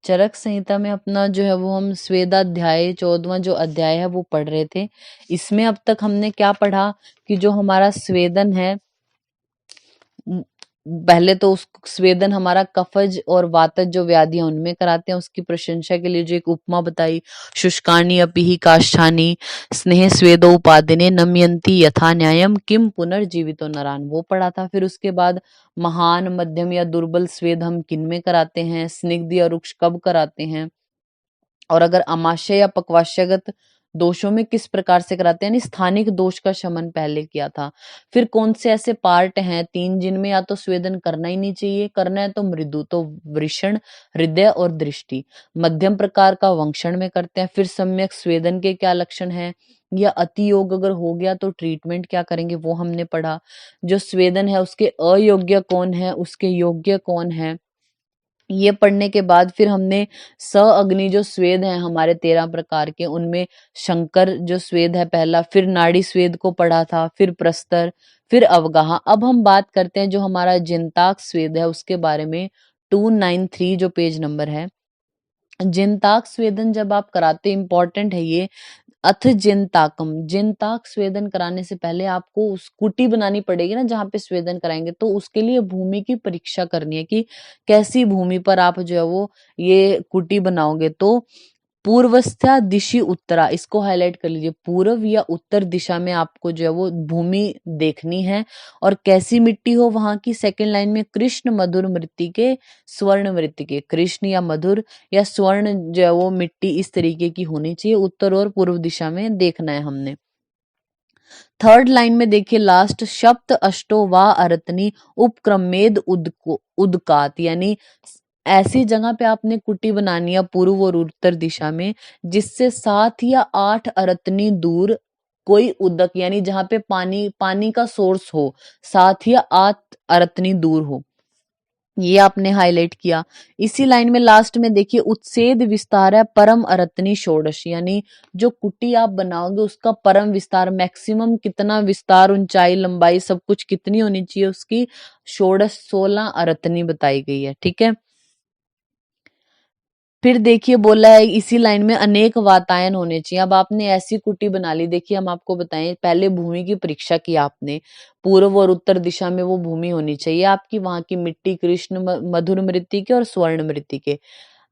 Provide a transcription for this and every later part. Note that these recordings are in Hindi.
चरक संहिता में अपना जो है वो हम स्वेदाध्याय 14वां जो अध्याय है वो पढ़ रहे थे। इसमें अब तक हमने क्या पढ़ा कि जो हमारा स्वेदन है, पहले तो उस स्वेदन हमारा कफज और वातज जो व्याधियां उनमें कराते हैं, उसकी प्रशंसा के लिए जो एक उपमा बताई, शुष्कानि अपि हि काष्ठानि स्नेह स्वेदो उपादिने नमयन्ति यथा न्यायम किम पुनर्जीवितो नरान, वो पढ़ा था। फिर उसके बाद महान, मध्यम या दुर्बल स्वेद हम किन में कराते हैं, स्निग्ध या रुक्ष कब कराते हैं, और अगर अमाशय या पक्वाशयगत दोषों में किस प्रकार से कराते हैं, यानी स्थानिक दोष का शमन पहले किया था। फिर कौन से ऐसे पार्ट हैं 3 जिनमें या तो स्वेदन करना ही नहीं चाहिए, करना है तो मृदु, तो वृषण, हृदय और दृष्टि। मध्यम प्रकार का वंक्षण में करते हैं। फिर सम्यक स्वेदन के क्या लक्षण है, या अति योग अगर हो गया तो ट्रीटमेंट क्या करेंगे वो हमने पढ़ा। जो स्वेदन है उसके अयोग्य कौन है, उसके योग्य कौन है, ये पढ़ने के बाद फिर हमने स अग्नि जो स्वेद है हमारे 13 प्रकार के, उनमें शंकर जो स्वेद है पहला, फिर नाड़ी स्वेद को पढ़ा था, फिर प्रस्तर, फिर अवगाह। अब हम बात करते हैं जो हमारा जिंताक स्वेद है उसके बारे में। 293 जो पेज नंबर है, जिंताक स्वेदन जब आप कराते, इंपॉर्टेंट है ये, अथ जिंताकम, जिंताक स्वेदन कराने से पहले आपको उस कुटी बनानी पड़ेगी ना जहाँ पे स्वेदन कराएंगे, तो उसके लिए भूमि की परीक्षा करनी है कि कैसी भूमि पर आप जो है वो ये कुटी बनाओगे। तो पूर्वस्था दिशि उत्तरा, इसको हाईलाइट कर लीजिए, पूर्व या उत्तर दिशा में आपको जो है वो भूमि देखनी है, और कैसी मिट्टी हो वहां की। सेकंड लाइन में कृष्ण मधुर मृत्तिके स्वर्ण मृत्तिके, कृष्ण या मधुर या स्वर्ण जो है वो मिट्टी इस तरीके की होनी चाहिए, उत्तर और पूर्व दिशा में देखना है हमने। थर्ड लाइन में देखिए लास्ट, सप्त अष्टो वा अरतनी उपक्रमेद उदकात, यानी ऐसी जगह पे आपने कुटी बनानी है पूर्व और उत्तर दिशा में जिससे 7 या 8 अरतनी दूर कोई उदक, यानी जहां पे पानी का सोर्स हो, 7 या 8 अरतनी दूर हो, ये आपने हाईलाइट किया। इसी लाइन में लास्ट में देखिए उत्सेद विस्तार है परम अरत्नी षोडश, यानी जो कुटी आप बनाओगे उसका परम विस्तार, मैक्सिमम कितना विस्तार, ऊंचाई, लंबाई, सब कुछ कितनी होनी चाहिए उसकी, षोडश 16 अरत्नी बताई गई है। ठीक है। फिर देखिए बोला है इसी लाइन में अनेक वातायन होने चाहिए। अब आपने ऐसी कुटी बना ली, देखिए हम आपको बताएं, पहले भूमि की परीक्षा की आपने, पूर्व और उत्तर दिशा में वो भूमि होनी चाहिए आपकी, वहां की मिट्टी कृष्ण मधुर मृत्तिके और स्वर्ण मृत्तिके,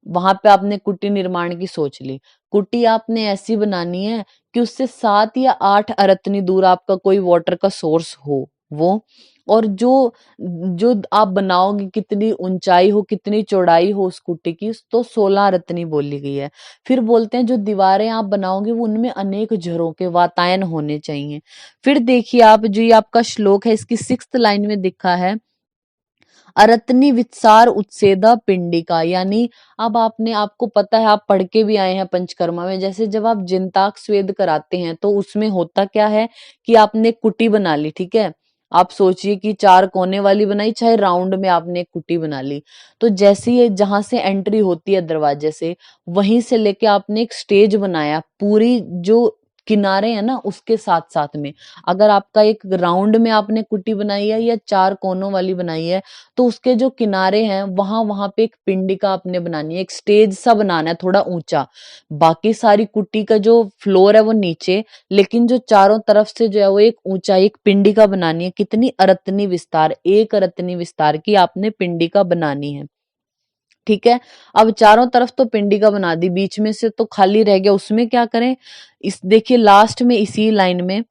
वहां पे आपने कुटी निर्माण की सोच ली। कुटी आपने ऐसी बनानी है कि उससे 7 या 8 अरतनी दूर आपका कोई वाटर का सोर्स हो वो, और जो जो आप बनाओगे कितनी ऊंचाई हो, कितनी चौड़ाई हो उस कुटी की, तो 16 रत्नी बोली गई है। फिर बोलते हैं जो दीवारें आप बनाओगे वो उनमें अनेक झरोके वातायन होने चाहिए। फिर देखिए आप जो ये आपका श्लोक है इसकी 6th लाइन में दिखा है, अरत्नी वित्सार उत्सेदा पिंडिका, यानी अब आपने, आपको पता है, आप पढ़ के भी आए हैं पंचकर्मा में, जैसे जब आप जिंताक स्वेद कराते हैं तो उसमें होता क्या है कि आपने कुटी बना ली, ठीक है, आप सोचिए कि 4 कोने वाली बनाई, चाहे राउंड में आपने एक कुटी बना ली, तो जैसे ये जहां से एंट्री होती है दरवाजे से, वहीं से लेके आपने एक स्टेज बनाया, पूरी जो किनारे है ना उसके साथ साथ में, अगर आपका एक राउंड में आपने कुटी बनाई है या 4 कोनों वाली बनाई है, तो उसके जो किनारे हैं वहां वहां पे एक पिंडिका आपने बनानी है, एक स्टेज सा बनाना है थोड़ा ऊंचा। बाकी सारी कुटी का जो फ्लोर है वो नीचे, लेकिन जो चारों तरफ से जो है वो एक ऊंचाई, एक पिंडिका बनानी है। कितनी अरत्नी विस्तार, 1 अरत्नी विस्तार की आपने पिंडिका बनानी है। ठीक है। अब चारों तरफ तो पिंडिका बना दी, बीच में से तो खाली रह गया, उसमें क्या करें, इस देखिए लास्ट में इसी लाइन में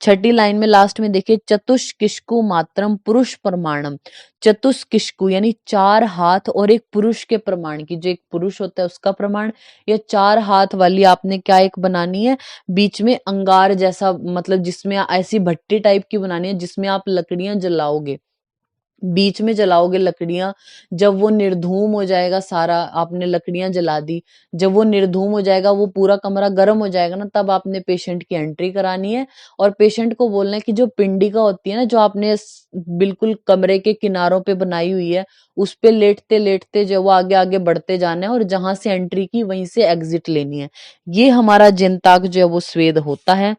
6ठी लाइन में लास्ट में देखिए, चतुष्किष्कु मात्रम पुरुष प्रमाणम, चतुष्किष्कु यानी 4 हाथ और एक पुरुष के प्रमाण की, जो एक पुरुष होता है उसका प्रमाण, या 4 हाथ वाली आपने क्या एक बनानी है, बीच में अंगार जैसा, मतलब जिसमें ऐसी भट्टी टाइप की बनानी है जिसमें आप लकड़ियां जलाओगे, बीच में जलाओगे लकड़ियां। जब वो निर्धूम हो जाएगा, सारा आपने लकड़ियां जला दी, जब वो निर्धूम हो जाएगा, वो पूरा कमरा गर्म हो जाएगा ना, तब आपने पेशेंट की एंट्री करानी है, और पेशेंट को बोलना है कि जो पिंडिका होती है ना, जो आपने बिल्कुल कमरे के किनारों पे बनाई हुई है, उस पे लेटते लेटते जो वो आगे आगे बढ़ते जाना है, और जहां से एंट्री की वहीं से एग्जिट लेनी है। ये हमारा जिनताक जो है वो स्वेद होता है।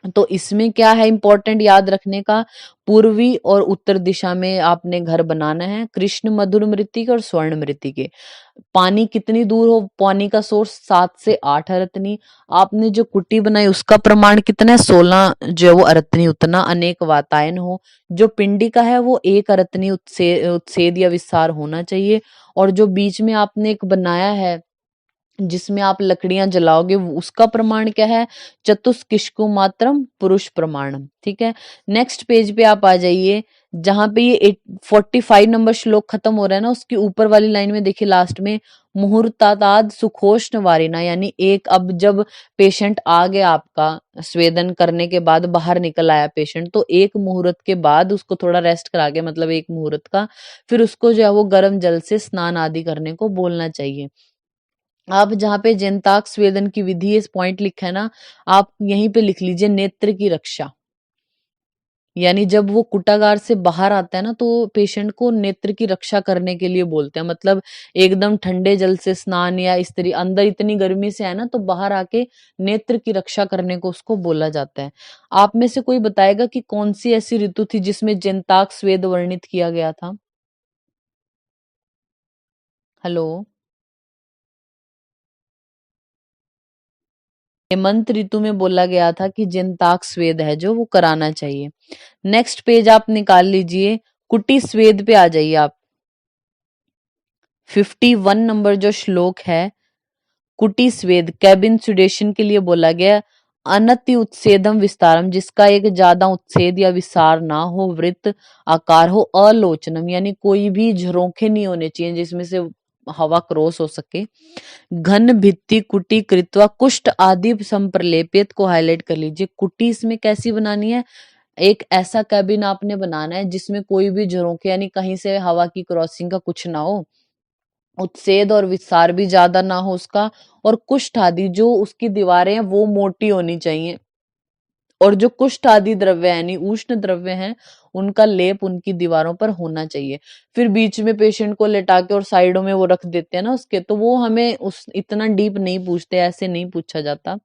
तो इसमें क्या है इंपॉर्टेंट याद रखने का, पूर्वी और उत्तर दिशा में आपने घर बनाना है। कृष्ण मधुर मृत्तिके और स्वर्ण मृत्तिके। पानी कितनी दूर हो, पानी का सोर्स 7 से 8 अरतनी। आपने जो कुटी बनाई उसका प्रमाण कितना है, 16 जो है वो अरतनी उतना। अनेक वातायन हो, जो पिंडी का है वो 1 अरतनी उच्छेद या विस्तार होना चाहिए। और जो बीच में आपने एक बनाया है जिसमें आप लकड़ियां जलाओगे उसका प्रमाण क्या है, चतुष्किष्कु मात्रम पुरुष प्रमाणम। ठीक है, नेक्स्ट पेज पे आप आ जाइए, जहां पे ये 45 नंबर श्लोक खत्म हो रहा है ना, उसकी ऊपर वाली लाइन में देखिए लास्ट में, मुहूर्ताताद सुखोष्ण वारिना, यानी एक, अब जब पेशेंट आ गया आपका स्वेदन करने के बाद बाहर निकल आया पेशेंट, तो एक मुहूर्त के बाद उसको थोड़ा रेस्ट करा के, मतलब एक मुहूर्त का, फिर उसको जो है वो गर्म जल से स्नान आदि करने को बोलना चाहिए। आप जहाँ पे जनताक स्वेदन की विधि इस पॉइंट लिखा है ना, आप यहीं पे लिख लीजिए नेत्र की रक्षा। यानी जब वो कुटागार से बाहर आता है ना, तो पेशेंट को नेत्र की रक्षा करने के लिए बोलते हैं। मतलब एकदम ठंडे जल से स्नान या इस तरह, अंदर इतनी गर्मी से है ना, तो बाहर आके नेत्र की रक्षा करने को उसको बोला जाता है। आप में से कोई बताएगा कि कौन सी ऐसी ऋतु थी जिसमें जनताक स्वेद वर्णित किया गया था? हेलो। हेमंत ऋतु में बोला गया था कि जनताक स्वेद है जो वो कराना चाहिए। नेक्स्ट पेज आप निकाल लीजिए, कुटी स्वेद पे आ जाइए आप। 51 नंबर जो श्लोक है, कुटी स्वेद कैबिन सुडेशन के लिए बोला गया। अनति उत्सेदम विस्तारम, जिसका एक ज्यादा उत्सेद या विस्तार ना हो, वृत्त आकार हो, अलोचनम यानी कोई भी झरोखे नहीं होने चाहिए जिसमें से हवा क्रॉस हो सके। घन भित्ति कुटी कृत्वा कुष्ठ आदि संप्रलेपित को हाईलाइट कर लीजिए। कुटी इसमें कैसी बनानी है, एक ऐसा कैबिन आपने बनाना है जिसमें कोई भी झरोखे यानी कहीं से हवा की क्रॉसिंग का कुछ ना हो, उत्सेद और विस्तार भी ज्यादा ना हो उसका, और कुष्ठ आदि जो उसकी दीवारें हैं वो मोटी होनी चाहिए, और जो कुष्ठ आदि द्रव्य यानी उष्ण द्रव्य हैं उनका लेप उनकी दीवारों पर होना चाहिए। फिर बीच में पेशेंट को लेटा के और साइडों में वो रख देते हैं ना उसके, तो वो हमें उस इतना डीप नहीं पूछते, ऐसे नहीं पूछा जाता।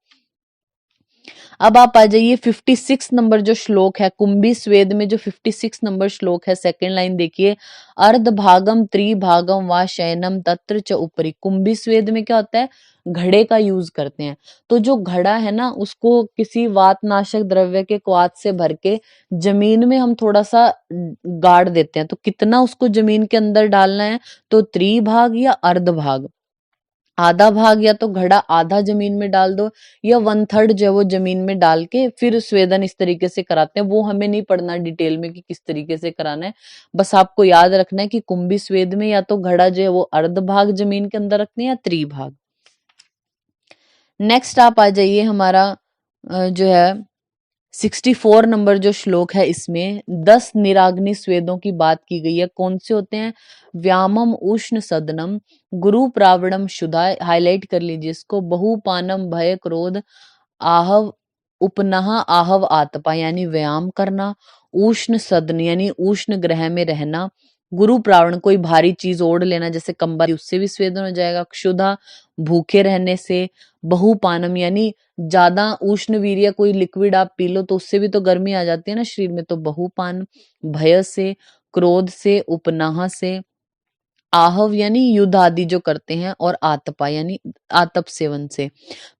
अब आप आ जाइए 56 नंबर जो श्लोक है, कुंभी स्वेद में जो 56 नंबर श्लोक है, सेकंड लाइन देखिए, अर्ध भागम त्रिभागम व शयनम तत्र च ऊपरी। कुंभी स्वेद में क्या होता है, घड़े का यूज करते हैं। तो जो घड़ा है ना उसको किसी वातनाशक द्रव्य के क्वाथ से भर के जमीन में हम थोड़ा सा गाड़ देते हैं। तो कितना उसको जमीन के अंदर डालना है, तो त्रिभाग या अर्ध भाग, आधा भाग या तो घड़ा आधा जमीन में डाल दो, या 1/3 जो है वो जमीन में डाल के फिर स्वेदन इस तरीके से कराते हैं। वो हमें नहीं पढ़ना डिटेल में कि किस तरीके से कराना है, बस आपको याद रखना है कि कुंभी स्वेद में या तो घड़ा जो है वो अर्ध भाग जमीन के अंदर रखते हैं या त्रिभाग। नेक्स्ट आप आ जाइए हमारा जो है 64 नंबर जो श्लोक है, इसमें 10 निराग्नि स्वेदों की बात की गई है। कौन से होते हैं, व्यामम उष्ण सदनम, गुरु प्रावणम शुदा, हाईलाइट कर लीजिए इसको, बहुपानम भय क्रोध, आहव उपनह आहव आतपा यानी व्यायाम करना, उष्ण सदन यानी उष्ण ग्रह में रहना, गुरु प्रावण कोई भारी चीज ओढ़ लेना जैसे कंबल, उससे भी स्वेदन हो जाएगा। क्षुधा भूखे रहने से, बहुपानम यानी ज्यादा उष्ण वीर्य कोई लिक्विड आप पी लो तो उससे भी तो गर्मी आ जाती है ना शरीर में, तो बहुपान, भय से, क्रोध से, उपनाह से, आहव यानी युद्ध आदि जो करते हैं, और आतपा यानी आतप सेवन से।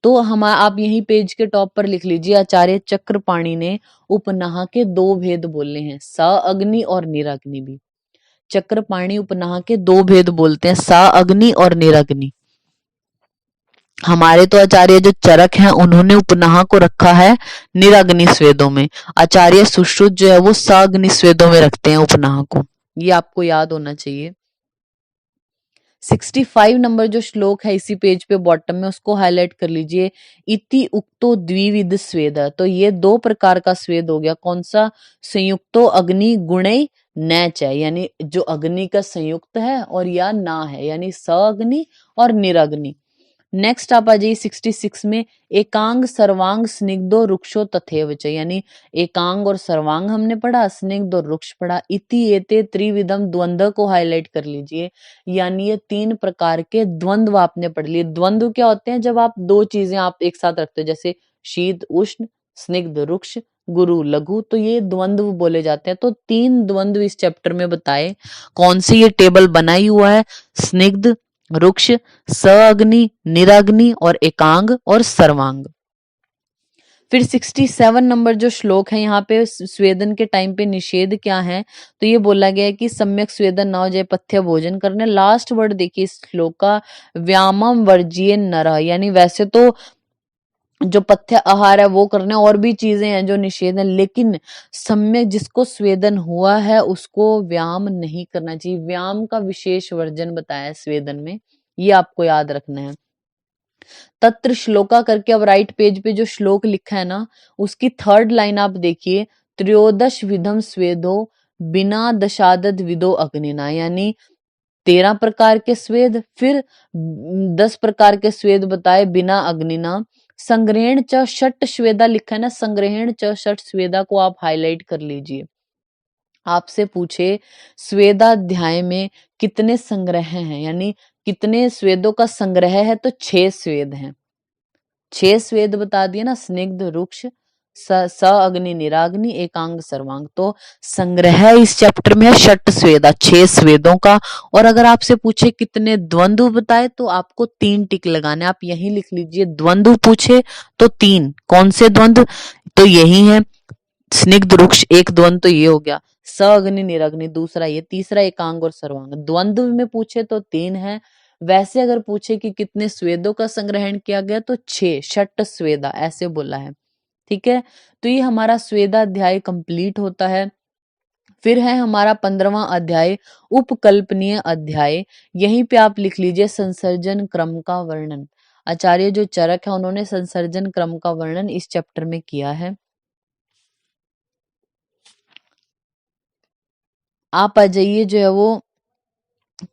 तो हम आप यही पेज के टॉप पर लिख लीजिए, आचार्य चक्रपाणि ने उपनाह के 2 भेद बोले हैं, स अग्नि और निराग्नि भी। चक्रपाणि उपनाह के 2 भेद बोलते हैं, सा अग्नि और निराग्नि। हमारे तो आचार्य जो चरक हैं उन्होंने उपनाह को रखा है निराग्नि स्वेदों में, आचार्य सुश्रुत जो है वो साग्नि स्वेदों में रखते हैं उपनाह को, ये आपको याद होना चाहिए। 65 नंबर जो श्लोक है इसी पेज पे बॉटम में, उसको हाईलाइट कर लीजिए, इति उक्तो द्विविध स्वेद। तो ये 2 प्रकार का स्वेद हो गया, कौन सा, संयुक्तो अग्नि गुणे नैच है, यानी जो अग्नि का संयुक्त है और या ना है, यानी स अग्नि और निराग्नि। नेक्स्ट आप आ जाइए 66 में, एकांग सर्वांग स्निग्धो रुक्षो तथैव च, यानी एकांग और सर्वांग हमने पढ़ा, स्निग्ध और रुक्ष पढ़ा। इति एते त्रिविधम द्वंद्व को हाईलाइट कर लीजिए, यानी ये 3 प्रकार के द्वंद्व आपने पढ़ लिए। द्वंद्व क्या होते हैं, जब आप 2 चीजें आप एक साथ रखते हो, जैसे शीत उष्ण स्निग्ध रुक्ष, गुरु लघु, तो ये द्वंद्व बोले जाते हैं। तो 3 द्वंद्व इस चैप्टर में बताए। कौन सी ये टेबल बनाई हुआ है? स्निग्ध, रुक्ष, सअग्नि, निराग्नि और एकांग और सर्वांग। फिर 67 नंबर जो श्लोक है, यहाँ पे स्वेदन के टाइम पे निषेध क्या है? तो ये बोला गया है कि सम्यक स्वेदन न हो जाए, पथ्य भोजन करने। लास्ट वर्ड देखिए इस श्लोक का, व्यामम वर्जिये नरः, यानी वैसे तो जो पथ्य आहार है वो करने, और भी चीजें हैं जो निषेध है, लेकिन सम्यक जिसको स्वेदन हुआ है उसको व्यायाम नहीं करना चाहिए। व्यायाम का विशेष वर्जन बताया है स्वेदन में, ये आपको याद रखना है। तत्र श्लोका करके अब राइट पेज पे जो श्लोक लिखा है ना, उसकी 3rd लाइन आप देखिए, त्रयोदश विधम स्वेदो बिना दशादद विदो अग्निना, यानी 13 प्रकार के स्वेद, फिर 10 प्रकार के स्वेद बताए बिना अग्निना। संग्रहण च षट स्वेदा लिखा है ना, संग्रहण च षट स्वेदा को आप हाईलाइट कर लीजिए। आपसे पूछे स्वेदाध्याय में कितने संग्रह हैं, यानी कितने स्वेदों का संग्रह है, तो 6 स्वेद हैं। 6 स्वेद बता दिए ना, स्निग्ध, रुक्ष, स अग्नि, निराग्नि, एकांग, सर्वांग। तो संग्रह इस चैप्टर में है षट स्वेदा, 6 स्वेदों का। और अगर आपसे पूछे कितने द्वंद्व बताए, तो आपको 3 टिक लगाने, आप यही लिख लीजिए। द्वंद्व पूछे तो 3, कौन से द्वंद्व? तो यही है, स्निग्ध रुक्ष एक द्वंद्व तो ये हो गया, स अग्नि निराग्नि दूसरा ये, तीसरा एकांग और सर्वांग। द्वंद्व में पूछे तो 3 है। वैसे अगर पूछे कि कितने स्वेदों का संग्रहण किया गया, तो 6, षट स्वेदा ऐसे बोला है। ठीक है, तो ये हमारा स्वेदाध्याय कंप्लीट होता है। फिर है हमारा 15वां अध्याय, उपकल्पनीय अध्याय। यहीं पे आप लिख लीजिए संसर्जन क्रम का वर्णन। आचार्य जो चरक है उन्होंने संसर्जन क्रम का वर्णन इस चैप्टर में किया है। आप आ जाइए जो है वो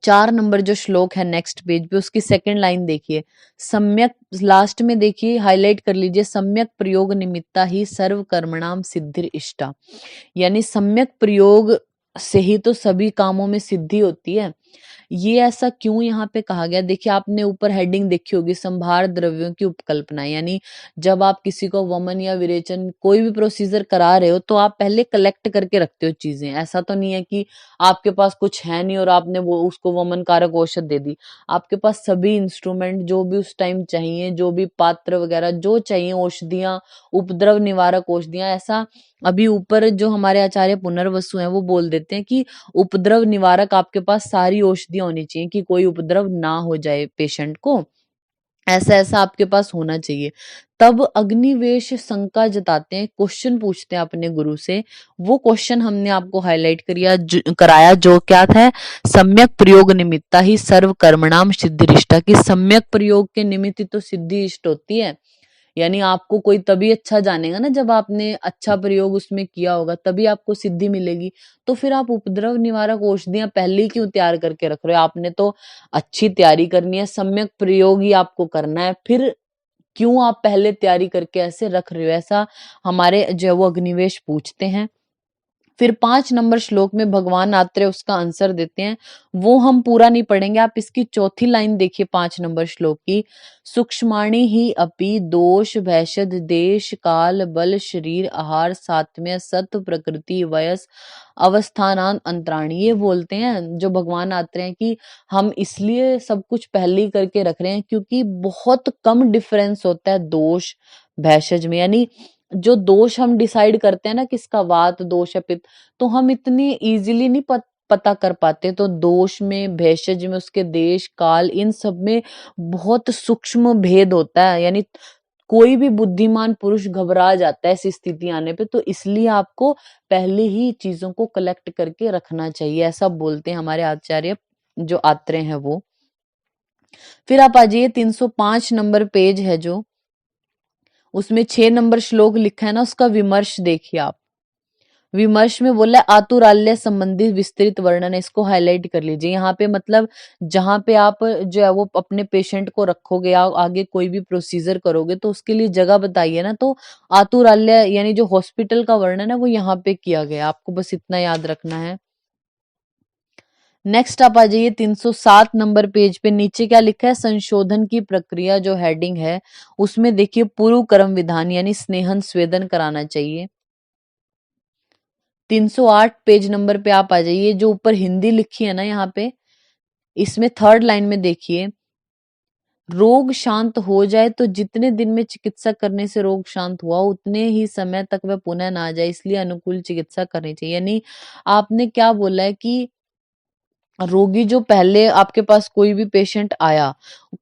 4 नंबर जो श्लोक है नेक्स्ट पेज पे, उसकी 2nd लाइन देखिए। सम्यक, लास्ट में देखिए हाईलाइट कर लीजिए, सम्यक प्रयोग निमित्ता ही सर्व कर्मणाम सिद्धिर इष्टा, यानी सम्यक प्रयोग से ही तो सभी कामों में सिद्धि होती है। ये ऐसा क्यों यहाँ पे कहा गया? देखिए आपने ऊपर हेडिंग देखी होगी, संभार द्रव्यों की उपकल्पना, यानी जब आप किसी को वमन या विरेचन कोई भी प्रोसीजर करा रहे हो, तो आप पहले कलेक्ट करके रखते हो चीजें। ऐसा तो नहीं है कि आपके पास कुछ है नहीं और आपने वो उसको वमन कारक औषध दे दी। आपके पास सभी इंस्ट्रूमेंट जो भी उस टाइम चाहिए, जो भी पात्र वगैरह जो चाहिए, औषधियां, उपद्रव निवारक औषधियां, ऐसा अभी ऊपर जो हमारे आचार्य पुनर्वसु हैं वो बोल देते हैं कि उपद्रव निवारक आपके पास सारी औषधियां होनी चाहिए कि कोई उपद्रव ना हो जाए पेशेंट को, ऐसा ऐसा आपके पास होना चाहिए। तब अग्निवेश शंका जताते हैं, क्वेश्चन पूछते हैं अपने गुरु से। वो क्वेश्चन हमने आपको हाईलाइट कराया, जो क्या था? सम्यक प्रयोग निमित्ता ही सर्व कर्मणाम सिद्धिरिष्टा, की सम्यक प्रयोग के निमित्त ही तो सिद्धि इष्ट होती है। यानी आपको कोई तभी अच्छा जानेगा ना जब आपने अच्छा प्रयोग उसमें किया होगा, तभी आपको सिद्धि मिलेगी। तो फिर आप उपद्रव निवारक औषधियां पहले ही क्यों तैयार करके रख रहे हो? आपने तो अच्छी तैयारी करनी है, सम्यक प्रयोग ही आपको करना है, फिर क्यों आप पहले तैयारी करके ऐसे रख रहे हो? ऐसा हमारे जो है वो अग्निवेश पूछते हैं। फिर 5 नंबर श्लोक में भगवान आत्रेय उसका आंसर देते हैं, वो हम पूरा नहीं पढ़ेंगे। आप इसकी 4थी लाइन देखिए 5 नंबर श्लोक की, सूक्ष्माणि ही अपि दोष भैषद देश काल बल शरीर आहार सात्म्य सत्व प्रकृति वयस अवस्थानांत अंतराणी। ये बोलते हैं जो भगवान आत्रेय हैं कि हम इसलिए सब कुछ पहले ही करके रख रहे हैं क्योंकि बहुत कम डिफरेंस होता है दोष भैषज में, यानी जो दोष हम डिसाइड करते हैं ना किसका वात दोष है पित्त, तो हम इतनी इजीली नहीं पता कर पाते। तो दोष में, भेषज में, उसके देश काल, इन सब में बहुत सूक्ष्म भेद होता है, यानी कोई भी बुद्धिमान पुरुष घबरा जाता है ऐसी स्थिति आने पे। तो इसलिए आपको पहले ही चीजों को कलेक्ट करके रखना चाहिए, ऐसा बोलते हैं हमारे आचार्य जो आत्रेय हैं वो। फिर आप आ जाइए 305 नंबर पेज है जो, उसमें 6 नंबर श्लोक लिखा है ना, उसका विमर्श देखिए आप। विमर्श में बोला है आतुराल्य संबंधी विस्तृत वर्णन है, इसको हाईलाइट कर लीजिए। यहाँ पे मतलब जहां पे आप जो है वो अपने पेशेंट को रखोगे या आगे कोई भी प्रोसीजर करोगे तो उसके लिए जगह बताइए ना, तो आतुराल्य यानी जो हॉस्पिटल का वर्णन है वो यहाँ पे किया गया, आपको बस इतना याद रखना है। नेक्स्ट आप आ जाइए 307 नंबर पेज पे, नीचे क्या लिखा है, संशोधन की प्रक्रिया जो हेडिंग है उसमें देखिए पूर्व कर्म विधान यानी स्नेहन स्वेदन कराना चाहिए। 308 पेज नंबर पे आप आ जाइए, जो ऊपर हिंदी लिखी है ना यहाँ पे, इसमें थर्ड लाइन में देखिए, रोग शांत हो जाए तो जितने दिन में चिकित्सा करने से रोग शांत हुआ उतने ही समय तक वह पुनः ना आ जाए, इसलिए अनुकूल चिकित्सा करनी चाहिए। यानी आपने क्या बोला है कि रोगी जो पहले आपके पास कोई भी पेशेंट आया,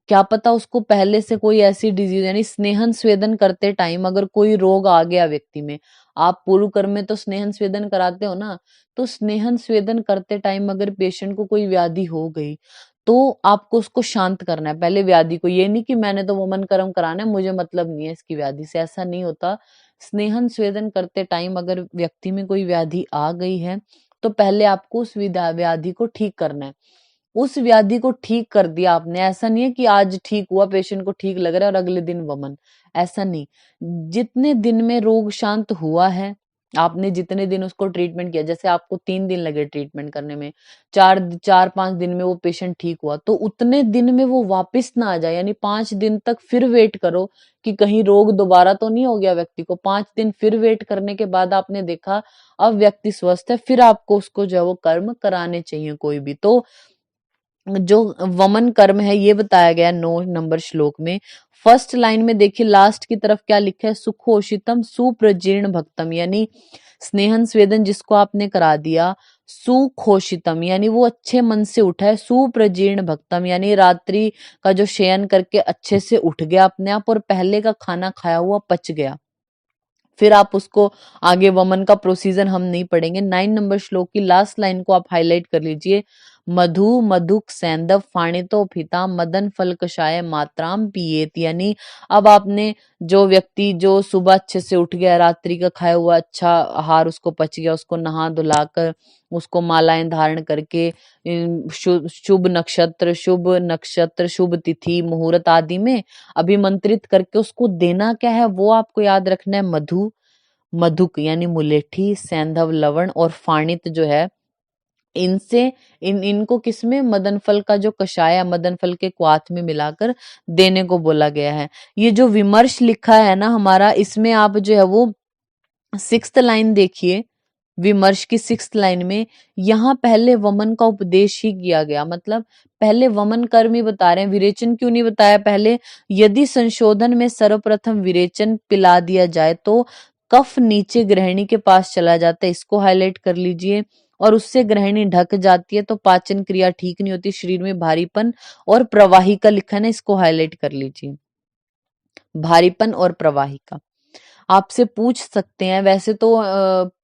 क्या पता उसको पहले से कोई ऐसी डिजीज, यानी स्नेहन स्वेदन करते टाइम अगर कोई रोग आ गया व्यक्ति में, आप पूर्व कर्म में तो स्नेहन स्वेदन कराते हो ना, तो स्नेहन स्वेदन करते टाइम अगर पेशेंट को कोई व्याधि हो गई तो आपको उसको शांत करना है पहले व्याधि को। ये नहीं कि मैंने तो वमन कर्म कराना है, मुझे मतलब नहीं है इसकी व्याधि से, ऐसा नहीं होता। स्नेहन स्वेदन करते टाइम अगर व्यक्ति में कोई व्याधि आ गई है तो पहले आपको उस व्याधि को ठीक करना है। उस व्याधि को ठीक कर दिया आपने, ऐसा नहीं है कि आज ठीक हुआ, पेशेंट को ठीक लग रहा है और अगले दिन वमन, ऐसा नहीं। जितने दिन में रोग शांत हुआ है, आपने जितने दिन उसको ट्रीटमेंट किया, जैसे आपको 3 दिन लगे ट्रीटमेंट करने में, 4-5 दिन में वो पेशेंट ठीक हुआ, तो उतने दिन में वो वापस ना आ जाए, यानी 5 दिन तक फिर वेट करो कि कहीं रोग दोबारा तो नहीं हो गया व्यक्ति को। 5 दिन फिर वेट करने के बाद आपने देखा अब व्यक्ति स्वस्थ है, फिर आपको उसको जो है वो कर्म कराने चाहिए कोई भी। तो जो वमन कर्म है ये बताया गया 9 नंबर श्लोक में। फर्स्ट लाइन में देखिए लास्ट की तरफ क्या लिखा है, सुखोषितम सुप्रजीर्ण भक्तम, यानी स्नेहन स्वेदन जिसको आपने करा दिया, सुखोषितम यानी वो अच्छे मन से उठा है, सुप्रजीर्ण भक्तम यानी रात्रि का जो शयन करके अच्छे से उठ गया अपने आप और पहले का खाना खाया हुआ पच गया। फिर आप उसको आगे वमन का प्रोसीजर हम नहीं पढ़ेंगे। 9 नंबर श्लोक की लास्ट लाइन को आप हाईलाइट कर लीजिए, मधु मधुक सैंधव फाणितो फिता मदन फल कषाय मात्राम पिएत, यानी अब आपने जो व्यक्ति जो सुबह अच्छे से उठ गया, रात्रि का खाया हुआ अच्छा आहार उसको पच गया, उसको नहा धुलाकर उसको मालाएं धारण करके शुभ नक्षत्र शुभ तिथि मुहूर्त आदि में अभिमंत्रित करके उसको देना क्या है, वो आपको याद रखना है, मधु मधुक यानी मुलेठी, सैंधव लवण और फाणित जो है, इनसे इनको किसमें, मदन फल का जो कषाय है मदन फल के क्वाथ में मिलाकर देने को बोला गया है। ये जो विमर्श लिखा है ना हमारा, इसमें आप जो है वो 6th लाइन देखिए, विमर्श की 6th लाइन में यहाँ पहले वमन का उपदेश ही किया गया, मतलब पहले वमन कर्म ही बता रहे हैं, विरेचन क्यों नहीं बताया पहले। यदि संशोधन में सर्वप्रथम विरेचन पिला दिया जाए तो कफ नीचे गृहिणी के पास चला जाता है, इसको हाईलाइट कर लीजिए, और उससे गृहिणी ढक जाती है तो पाचन क्रिया ठीक नहीं होती, शरीर में भारीपन और प्रवाही का लिखा है ना, इसको हाईलाइट कर लीजिए, भारीपन और प्रवाही का। आपसे पूछ सकते हैं, वैसे तो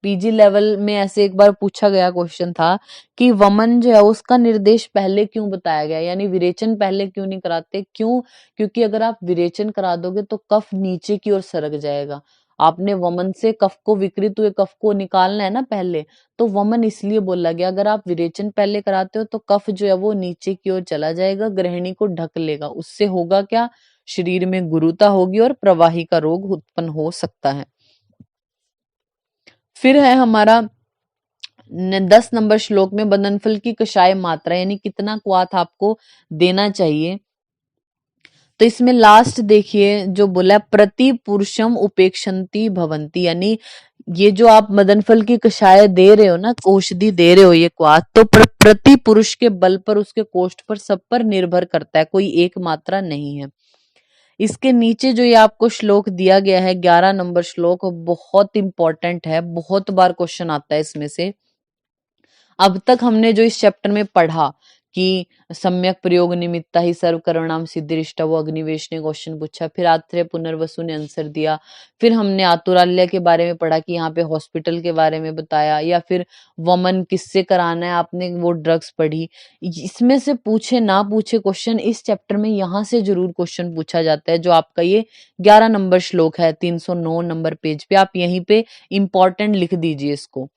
पीजी लेवल में ऐसे एक बार पूछा गया क्वेश्चन था कि वमन जो है उसका निर्देश पहले क्यों बताया गया, यानी विरेचन पहले क्यों नहीं कराते, क्यों, क्योंकि अगर आप विरेचन करा दोगे तो कफ नीचे की ओर सरक जाएगा। आपने वमन से कफ को, विकृत हुए कफ को निकालना है ना पहले, तो वमन इसलिए बोला गया, अगर आप विरेचन पहले कराते हो तो कफ जो है वो नीचे की ओर चला जाएगा, गृहिणी को ढक लेगा, उससे होगा क्या, शरीर में गुरुता होगी और प्रवाही का रोग उत्पन्न हो सकता है। फिर है हमारा 10 नंबर श्लोक में बदनफल की कषाय मात्रा, यानी कितना क्वाथ आपको देना चाहिए। तो इसमें लास्ट देखिए जो बोला है, प्रति पुरुषम उपेक्षन्ति भवंती, यानी ये जो आप मदन फल की कषाय दे रहे हो ना, औषधि दे रहे हो ये क्वाथ, तो प्रति पुरुष के बल पर, उसके कोष्ठ पर, सब पर निर्भर करता है, कोई एक मात्रा नहीं है। इसके नीचे जो ये आपको श्लोक दिया गया है 11 नंबर श्लोक, बहुत इंपॉर्टेंट है, बहुत बार क्वेश्चन आता है इसमें से। अब तक हमने जो इस चैप्टर में पढ़ा कि सम्यक प्रयोग निमित्ता ही सर्व कर्मणाम सिद्धिरिष्टा, वो अग्निवेश ने क्वेश्चन पूछा, फिर आत्रेय पुनर्वसु ने आंसर दिया, फिर हमने आतुरालय के बारे में पढ़ा कि यहाँ पे हॉस्पिटल के बारे में बताया, या फिर वमन किससे कराना है, आपने वो ड्रग्स पढ़ी। इसमें से पूछे ना पूछे क्वेश्चन इस चैप्टर में यहाँ से जरूर क्वेश्चन पूछा जाता है, जो आपका ये 11 नंबर श्लोक है 309 नंबर पेज पे, आप यहीं पे इंपॉर्टेंट लिख दीजिए इसको।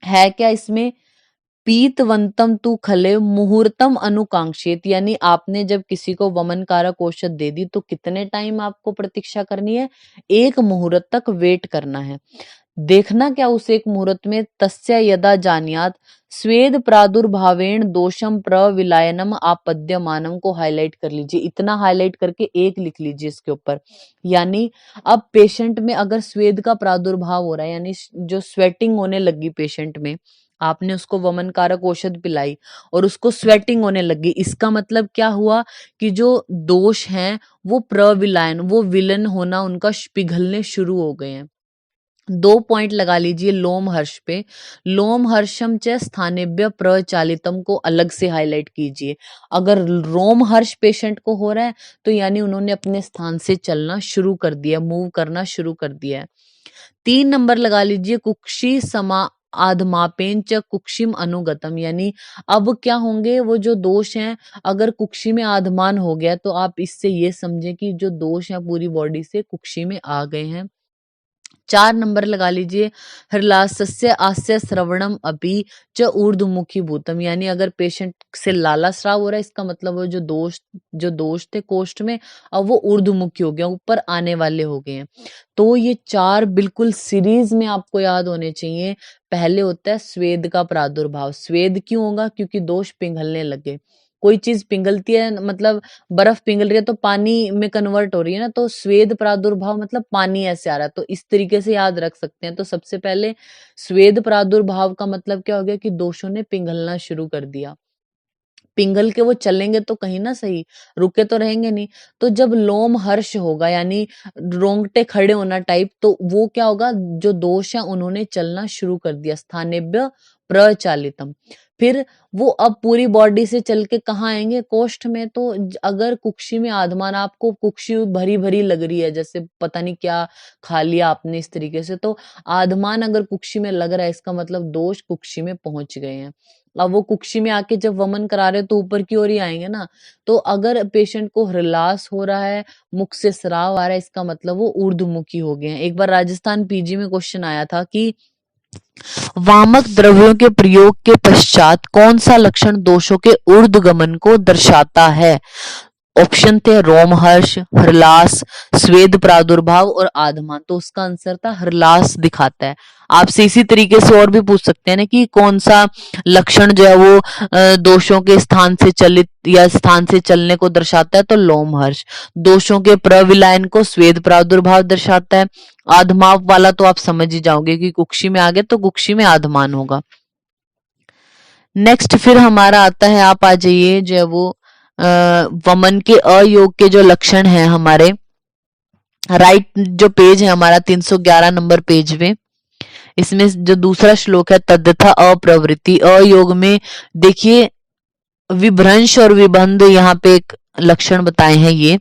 है क्या इसमें, पीतवंतम तू खले मुहूर्तम अनुकांक्षित, यानी आपने जब किसी को वमन कारक औषध दे दी तो कितने टाइम आपको प्रतीक्षा करनी है, 1 मुहूर्त तक वेट करना है। देखना क्या उस एक मुहूर्त में, तस्य यदा जानियात स्वेद प्रादुर्भावेण दोषम प्रविलायनम आपद्यमानम को हाईलाइट कर लीजिए, इतना हाईलाइट करके एक लिख लीजिए इसके ऊपर। यानी अब पेशेंट में अगर स्वेद का प्रादुर्भाव हो रहा है, यानी जो स्वेटिंग होने लगी पेशेंट में, आपने उसको वमन कारक औषध पिलाई और उसको स्वेटिंग होने लगी, इसका मतलब क्या हुआ कि जो दोष हैं वो प्रविलायन, वो विलन होना उनका पिघलने शुरू हो गए हैं। 2 पॉइंट लगा लीजिए लोम हर्ष पे। लोम हर्षम च स्थानेभ्य प्रचालितम को अलग से हाईलाइट कीजिए। अगर रोम हर्ष पेशेंट को हो रहा है तो यानी उन्होंने अपने स्थान से चलना शुरू कर दिया, मूव करना शुरू कर दिया है। 3 नंबर लगा लीजिए कुक्षी समा आधमापेन च कुक्षिम अनुगतम, यानी अब क्या होंगे वो जो दोष हैं, अगर कुक्षी में आधमान हो गया तो आप इससे ये समझें कि जो दोष हैं पूरी बॉडी से कुक्षी में आ गए हैं। 4 नंबर लगा लीजिए हृलासस्य आस्य श्रवणम अपि च ऊर्ध्वमुखी भूतम, यानी अगर पेशेंट से लाला स्राव हो रहा है इसका मतलब वो जो दोष थे कोष्ठ में अब वो ऊर्ध्वमुखी हो गया, ऊपर आने वाले हो गए हैं। तो ये 4 बिल्कुल सीरीज में आपको याद होने चाहिए। पहले होता है स्वेद का प्रादुर्भाव। स्वेद क्यों होगा? क्योंकि दोष पिघलने लगे। कोई चीज पिघलती है मतलब बर्फ पिघल रही है तो पानी में कन्वर्ट हो रही है ना, तो स्वेद प्रादुर्भाव मतलब पानी ऐसे आ रहा है, तो इस तरीके से याद रख सकते हैं। तो सबसे पहले स्वेद प्रादुर्भाव का मतलब क्या हो गया कि दोषों ने पिघलना शुरू कर दिया। पिघल के वो चलेंगे तो कहीं ना सही, रुके तो रहेंगे नहीं। तो जब लोम हर्ष होगा यानी रोंगटे खड़े होना टाइप, तो वो क्या होगा, जो दोष है उन्होंने चलना शुरू कर दिया। स्थानेभ्य प्रचालितम, फिर वो अब पूरी बॉडी से चल के कहाँ आएंगे? कोष्ठ में। तो अगर कुक्षी में आधमान, आपको कुक्षी भरी भरी लग रही है जैसे पता नहीं क्या खा लिया आपने इस तरीके से, तो आधमान अगर कुक्षी में लग रहा है इसका मतलब दोष कुक्षी में पहुंच गए हैं। अब वो कुक्षी में आके जब वमन करा रहे हो तो ऊपर की ओर ही आएंगे ना। तो अगर पेशेंट को हृलास हो रहा है, मुख से स्राव आ रहा है, इसका मतलब वो ऊर्ध्वमुखी हो गए हैं। एक बार राजस्थान पीजी में क्वेश्चन आया था कि वामक द्रव्यों के प्रयोग के पश्चात कौन सा लक्षण दोषों के ऊर्ध्वगमन को दर्शाता है? ऑप्शन थे रोमहर्ष, हृलास, स्वेद प्रादुर्भाव और आधमान। तो उसका आंसर था हृलास दिखाता है। आपसे इसी तरीके से और भी पूछ सकते हैं ना कि कौन सा लक्षण जो है वो दोषों के स्थान से चलित या स्थान से चलने को दर्शाता है, तो लोमहर्ष। दोषों के प्रविलायन को स्वेद प्रादुर्भाव दर्शाता है। आधमाव वाला तो आप समझ ही जाओगे कि कुक्षी में आ गए तो कुक्षी में आधमान होगा। नेक्स्ट फिर हमारा आता है, आप आ जाइए जो है वो वमन के अयोग के जो लक्षण हैं हमारे, राइट जो पेज है हमारा 311 नंबर पेज में, इसमें जो दूसरा श्लोक है तद्यथा अप्रवृत्ति, अयोग में देखिए विभ्रंश और विबंध यहाँ पे एक लक्षण बताए हैं ये।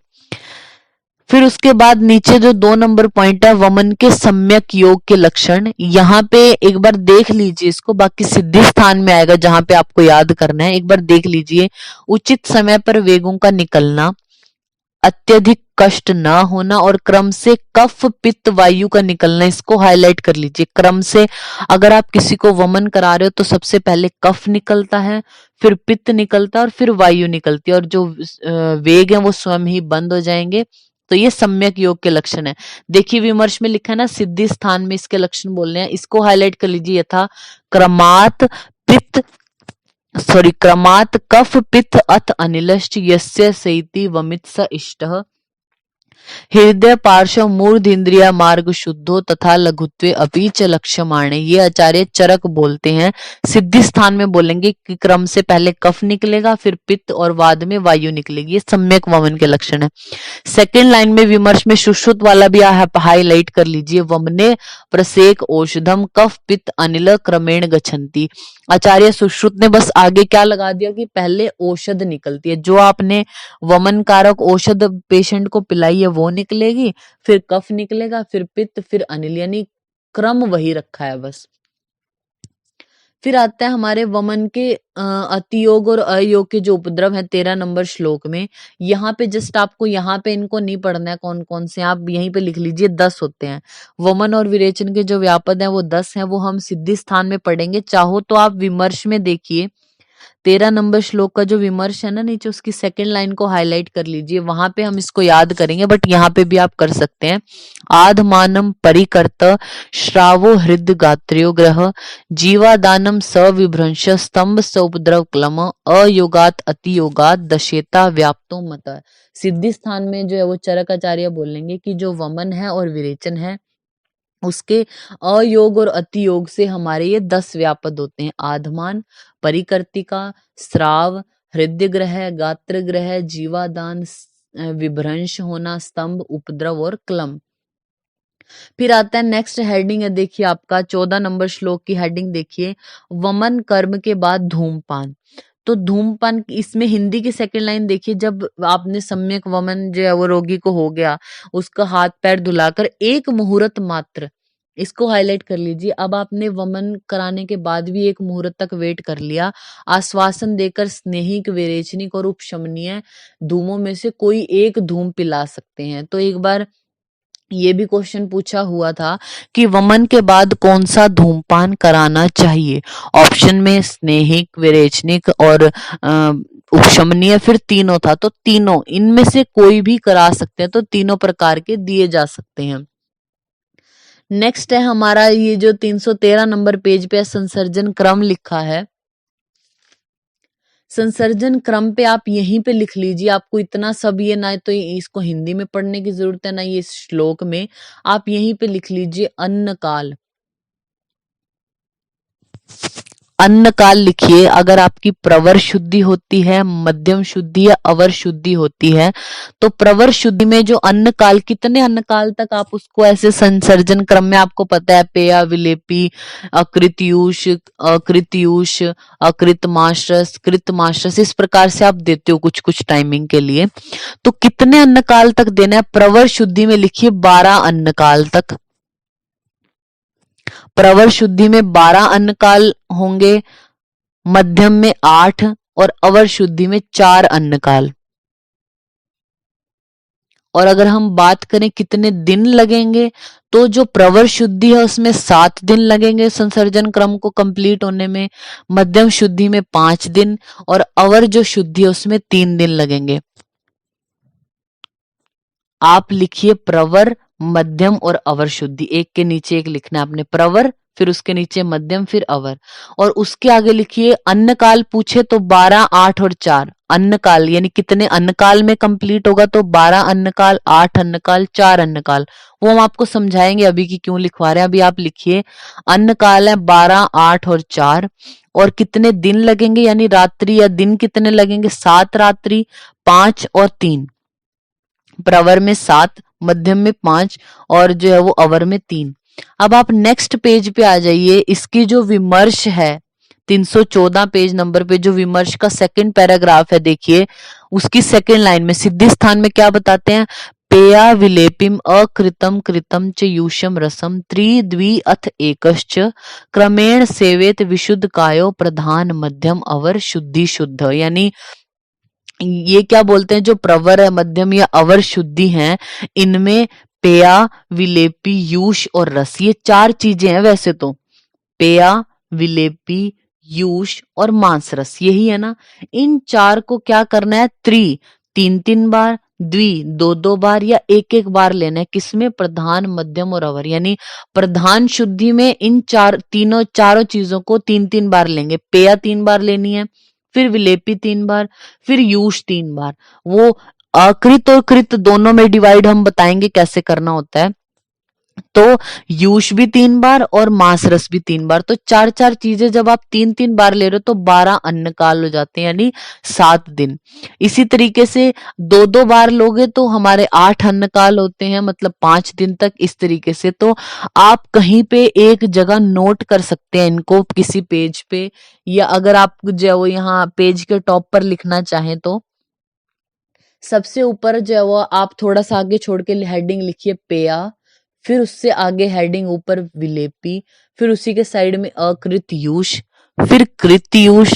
फिर उसके बाद नीचे जो 2 नंबर पॉइंट है वमन के सम्यक योग के लक्षण, यहाँ पे एक बार देख लीजिए इसको, बाकी सिद्धि स्थान में आएगा जहां पे आपको याद करना है। एक बार देख लीजिए, उचित समय पर वेगों का निकलना, अत्यधिक कष्ट ना होना और क्रम से कफ पित्त वायु का निकलना, इसको हाईलाइट कर लीजिए। क्रम से अगर आप किसी को वमन करा रहे हो तो सबसे पहले कफ निकलता है, फिर पित्त निकलता है और फिर वायु निकलती है, और जो वेग है वो स्वयं ही बंद हो जाएंगे। तो ये सम्यक योग के लक्षण है। देखिए विमर्श में लिखा है ना सिद्धि स्थान में इसके लक्षण बोलने हैं, इसको हाईलाइट कर लीजिए। यथा क्रमात् कफ पित्त अथ अनिलश्च यस्य सेति वमित स इष्टः, हृदय पार्श्व मूर्ध इंद्रिया मार्ग शुद्धो तथा लघुत्वे अपि च लक्ष्यमाणे। ये आचार्य चरक बोलते हैं। सिद्धि स्थान में बोलेंगे कि क्रम से पहले कफ निकलेगा, फिर पित्त और बाद में वायु निकलेगी। ये सम्यक वमन के लक्षण है। सेकेंड लाइन में विमर्श में सुश्रुत वाला भी हाईलाइट कर लीजिए। वमने प्रसेक औषधम कफ पित्त अनिल क्रमेण गच्छन्ति। आचार्य सुश्रुत ने बस आगे क्या लगा दिया कि पहले औषध निकलती है, जो आपने वमन कारक औषध पेशेंट को पिलाई है वो निकलेगी, फिर कफ निकलेगा, फिर पित्त, फिर अनिल, यानी क्रम वही रखा है बस। फिर आता है हमारे वमन के अतियोग और अयोग के जो उपद्रव है 13 नंबर श्लोक में। यहाँ पे जस्ट आपको यहाँ पे इनको नहीं पढ़ना है कौन कौन से, आप यहीं पे लिख लीजिए 10 होते हैं। वमन और विरेचन के जो व्यापद हैं वो 10 हैं, वो हम सिद्धि स्थान में पढ़ेंगे। चाहो तो आप विमर्श में देखिए, 13 नंबर श्लोक का जो विमर्श है ना नीचे, उसकी सेकंड लाइन को हाईलाइट कर लीजिए, वहां पे हम इसको याद करेंगे, बट यहाँ पे भी आप कर सकते हैं। आधमानम परिकर्त श्रावो हृद गात्र्यो ग्रह जीवादानम सविभ्रंश स्तंभ सौपद्रव क्लम अयोगात अति योगात दशेता व्याप्तो मत। सिद्धि स्थान में जो है वो चरकाचार्य बोलेंगे कि जो वमन है और विरेचन है उसके अयोग और अति योग से हमारे ये 10 व्यापद होते हैं। आधमान, परिकर्तिका, श्राव, हृदय ग्रह, गात्र ग्रह, जीवादान, विभ्रंश होना, स्तंभ, उपद्रव और क्लम। फिर आता है नेक्स्ट हेडिंग है, देखिए आपका 14 नंबर श्लोक की हेडिंग देखिए, वमन कर्म के बाद धूमपान। तो धूमपान, इसमें हिंदी की सेकंड लाइन देखिए, जब आपने सम्यक वमन जो है वो रोगी को हो गया, उसका हाथ पैर धुलाकर एक मुहूर्त मात्र, इसको हाईलाइट कर लीजिए। अब आपने वमन कराने के बाद भी एक मुहूर्त तक वेट कर लिया, आश्वासन देकर स्नेहिक, विरेचनिक और उपशमनीय धूमों में से कोई एक धूम पिला सकते हैं। तो एक बार ये भी क्वेश्चन पूछा हुआ था कि वमन के बाद कौन सा धूमपान कराना चाहिए। ऑप्शन में स्नेहिक, विरेचनिक और उपशमनीय, फिर तीनों था, तो तीनों इनमें से कोई भी करा सकते हैं, तो तीनों प्रकार के दिए जा सकते हैं। नेक्स्ट है हमारा ये जो 313 नंबर पेज पे संसर्जन क्रम लिखा है। संसर्जन क्रम पे आप यहीं पे लिख लीजिए, आपको इतना सब ये ना तो इसको हिंदी में पढ़ने की जरूरत है ना ये श्लोक में, आप यहीं पे लिख लीजिए अन्न काल। अन्न काल लिखिए। अगर आपकी प्रवर शुद्धि होती है, मध्यम शुद्धि या अवर शुद्धि होती है, तो प्रवर शुद्धि में जो अन्न काल, कितने अन्न काल तक आप उसको ऐसे संसर्जन क्रम में, आपको पता है पेया, विलेपी, अकृतयूष, अकृतयूष, अकृतमाश्रस, कृतमाश्रस, इस प्रकार से आप देते हो कुछ कुछ टाइमिंग के लिए। तो कितने अन्न काल तक देना है? प्रवर शुद्धि में लिखिए 12 अन्न काल तक। प्रवर शुद्धि में 12 अन्न काल होंगे, मध्यम में 8 और अवर शुद्धि में 4 अन्न काल। और अगर हम बात करें कितने दिन लगेंगे, तो जो प्रवर शुद्धि है उसमें 7 दिन लगेंगे संसर्जन क्रम को कंप्लीट होने में, मध्यम शुद्धि में 5 दिन और अवर जो शुद्धि है उसमें 3 दिन लगेंगे। आप लिखिए प्रवर, मध्यम और अवर शुद्धि, एक के नीचे एक लिखना है आपने, प्रवर फिर उसके नीचे मध्यम फिर अवर, और उसके आगे लिखिए अन्न काल पूछे तो 12, 8 और 4 अन्न काल, यानी कितने अन्न काल में कंप्लीट होगा, तो 12 अन्न काल, 8 अन्न काल, 4 अन्न काल। वो हम आपको समझाएंगे अभी कि क्यों लिखवा रहे हैं। अभी आप लिखिए अन्न काल है 12, 8 और 4, और कितने दिन लगेंगे, यानी रात्रि या दिन कितने लगेंगे, 7 रात्रि, 5 और 3। प्रवर में 7, मध्यम में 5 और जो है वो अवर में 3। अब आप नेक्स्ट पेज पे आ जाइए। इसकी जो विमर्श है 314 पेज नंबर पे जो विमर्श का सेकंड पैराग्राफ है, देखिए उसकी सेकंड लाइन में सिद्धि स्थान में क्या बताते हैं, पेया विलेपिम अकृतम कृतम च यूषम रसम त्रिद्वि अथ एकश्च क्रमेण सेवेत विशुद्ध कायो प्रधान मध्यम अवर शुद्धि शुद्ध। यानी ये क्या बोलते हैं, जो प्रवर है, मध्यम या अवर शुद्धि हैं, इनमें पेया, विलेपी, यूष और रस, ये 4 चीजें हैं वैसे तो, पेया, विलेपी, यूष और मांस रस, यही है ना। इन 4 को क्या करना है, 3-3 बार, द्वि 2-2 बार या 1-1 बार लेना है। किसमें, प्रधान, मध्यम और अवर। यानी प्रधान शुद्धि में इन चारों चीजों को 3-3 बार लेंगे। पेया 3 बार लेनी है, फिर विलेपी 3 बार, फिर यूष 3 बार। वो अकृत और कृत दोनों में डिवाइड हम बताएंगे कैसे करना होता है। तो यूष भी 3 बार और मांस रस भी 3 बार, तो 4-4 चीजें जब आप 3-3 बार ले रहे हो तो 12 अन्न काल हो जाते हैं, यानी 7 दिन। इसी तरीके से 2-2 बार लोगे तो हमारे 8 अन्न काल होते हैं, मतलब 5 दिन तक। इस तरीके से तो आप कहीं पे एक जगह नोट कर सकते हैं इनको किसी पेज पे, या अगर आप जो वो यहाँ पेज के टॉप पर लिखना चाहें तो सबसे ऊपर जो है वो आप थोड़ा सा आगे छोड़ के हेडिंग लिखिए पेया, फिर उससे आगे हेडिंग ऊपर विलेपी, फिर उसी के साइड में अकृत यूष, फिर कृत यूष,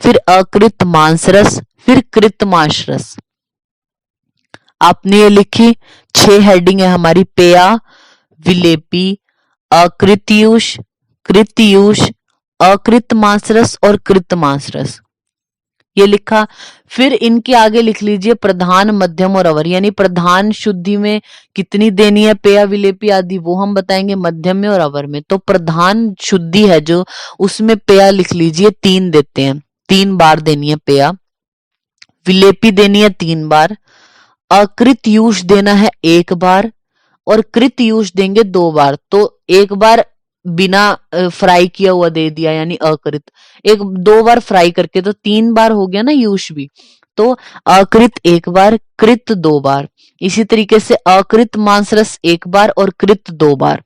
फिर अकृत मांसरस, फिर कृत मांसरस। आपने ये लिखी 6 हेडिंग है हमारी, पेया, विलेपी, अकृत यूष, कृत यूष, अकृत मांसरस और कृत मांसरस। ये लिखा। फिर इनके आगे लिख लीजिए प्रधान, मध्यम और अवर, यानी प्रधान शुद्धि में कितनी देनी है पेया विलेपी आदि वो हम बताएंगे मध्यम में और अवर में। तो प्रधान शुद्धि है जो, उसमें पेया लिख लीजिए 3 देते हैं, 3 बार देनी है पेया। विलेपी देनी है 3 बार, अकृत यूष देना है 1 बार और कृत यूष देंगे 2 बार। तो 1 बार बिना फ्राई किया हुआ दे दिया यानी अकृत, 2 बार फ्राई करके, तो 3 बार हो गया ना यूष भी। तो अकृत 1 बार, कृत 2 बार। इसी तरीके से अकृत मांस रस 1 बार और कृत 2 बार।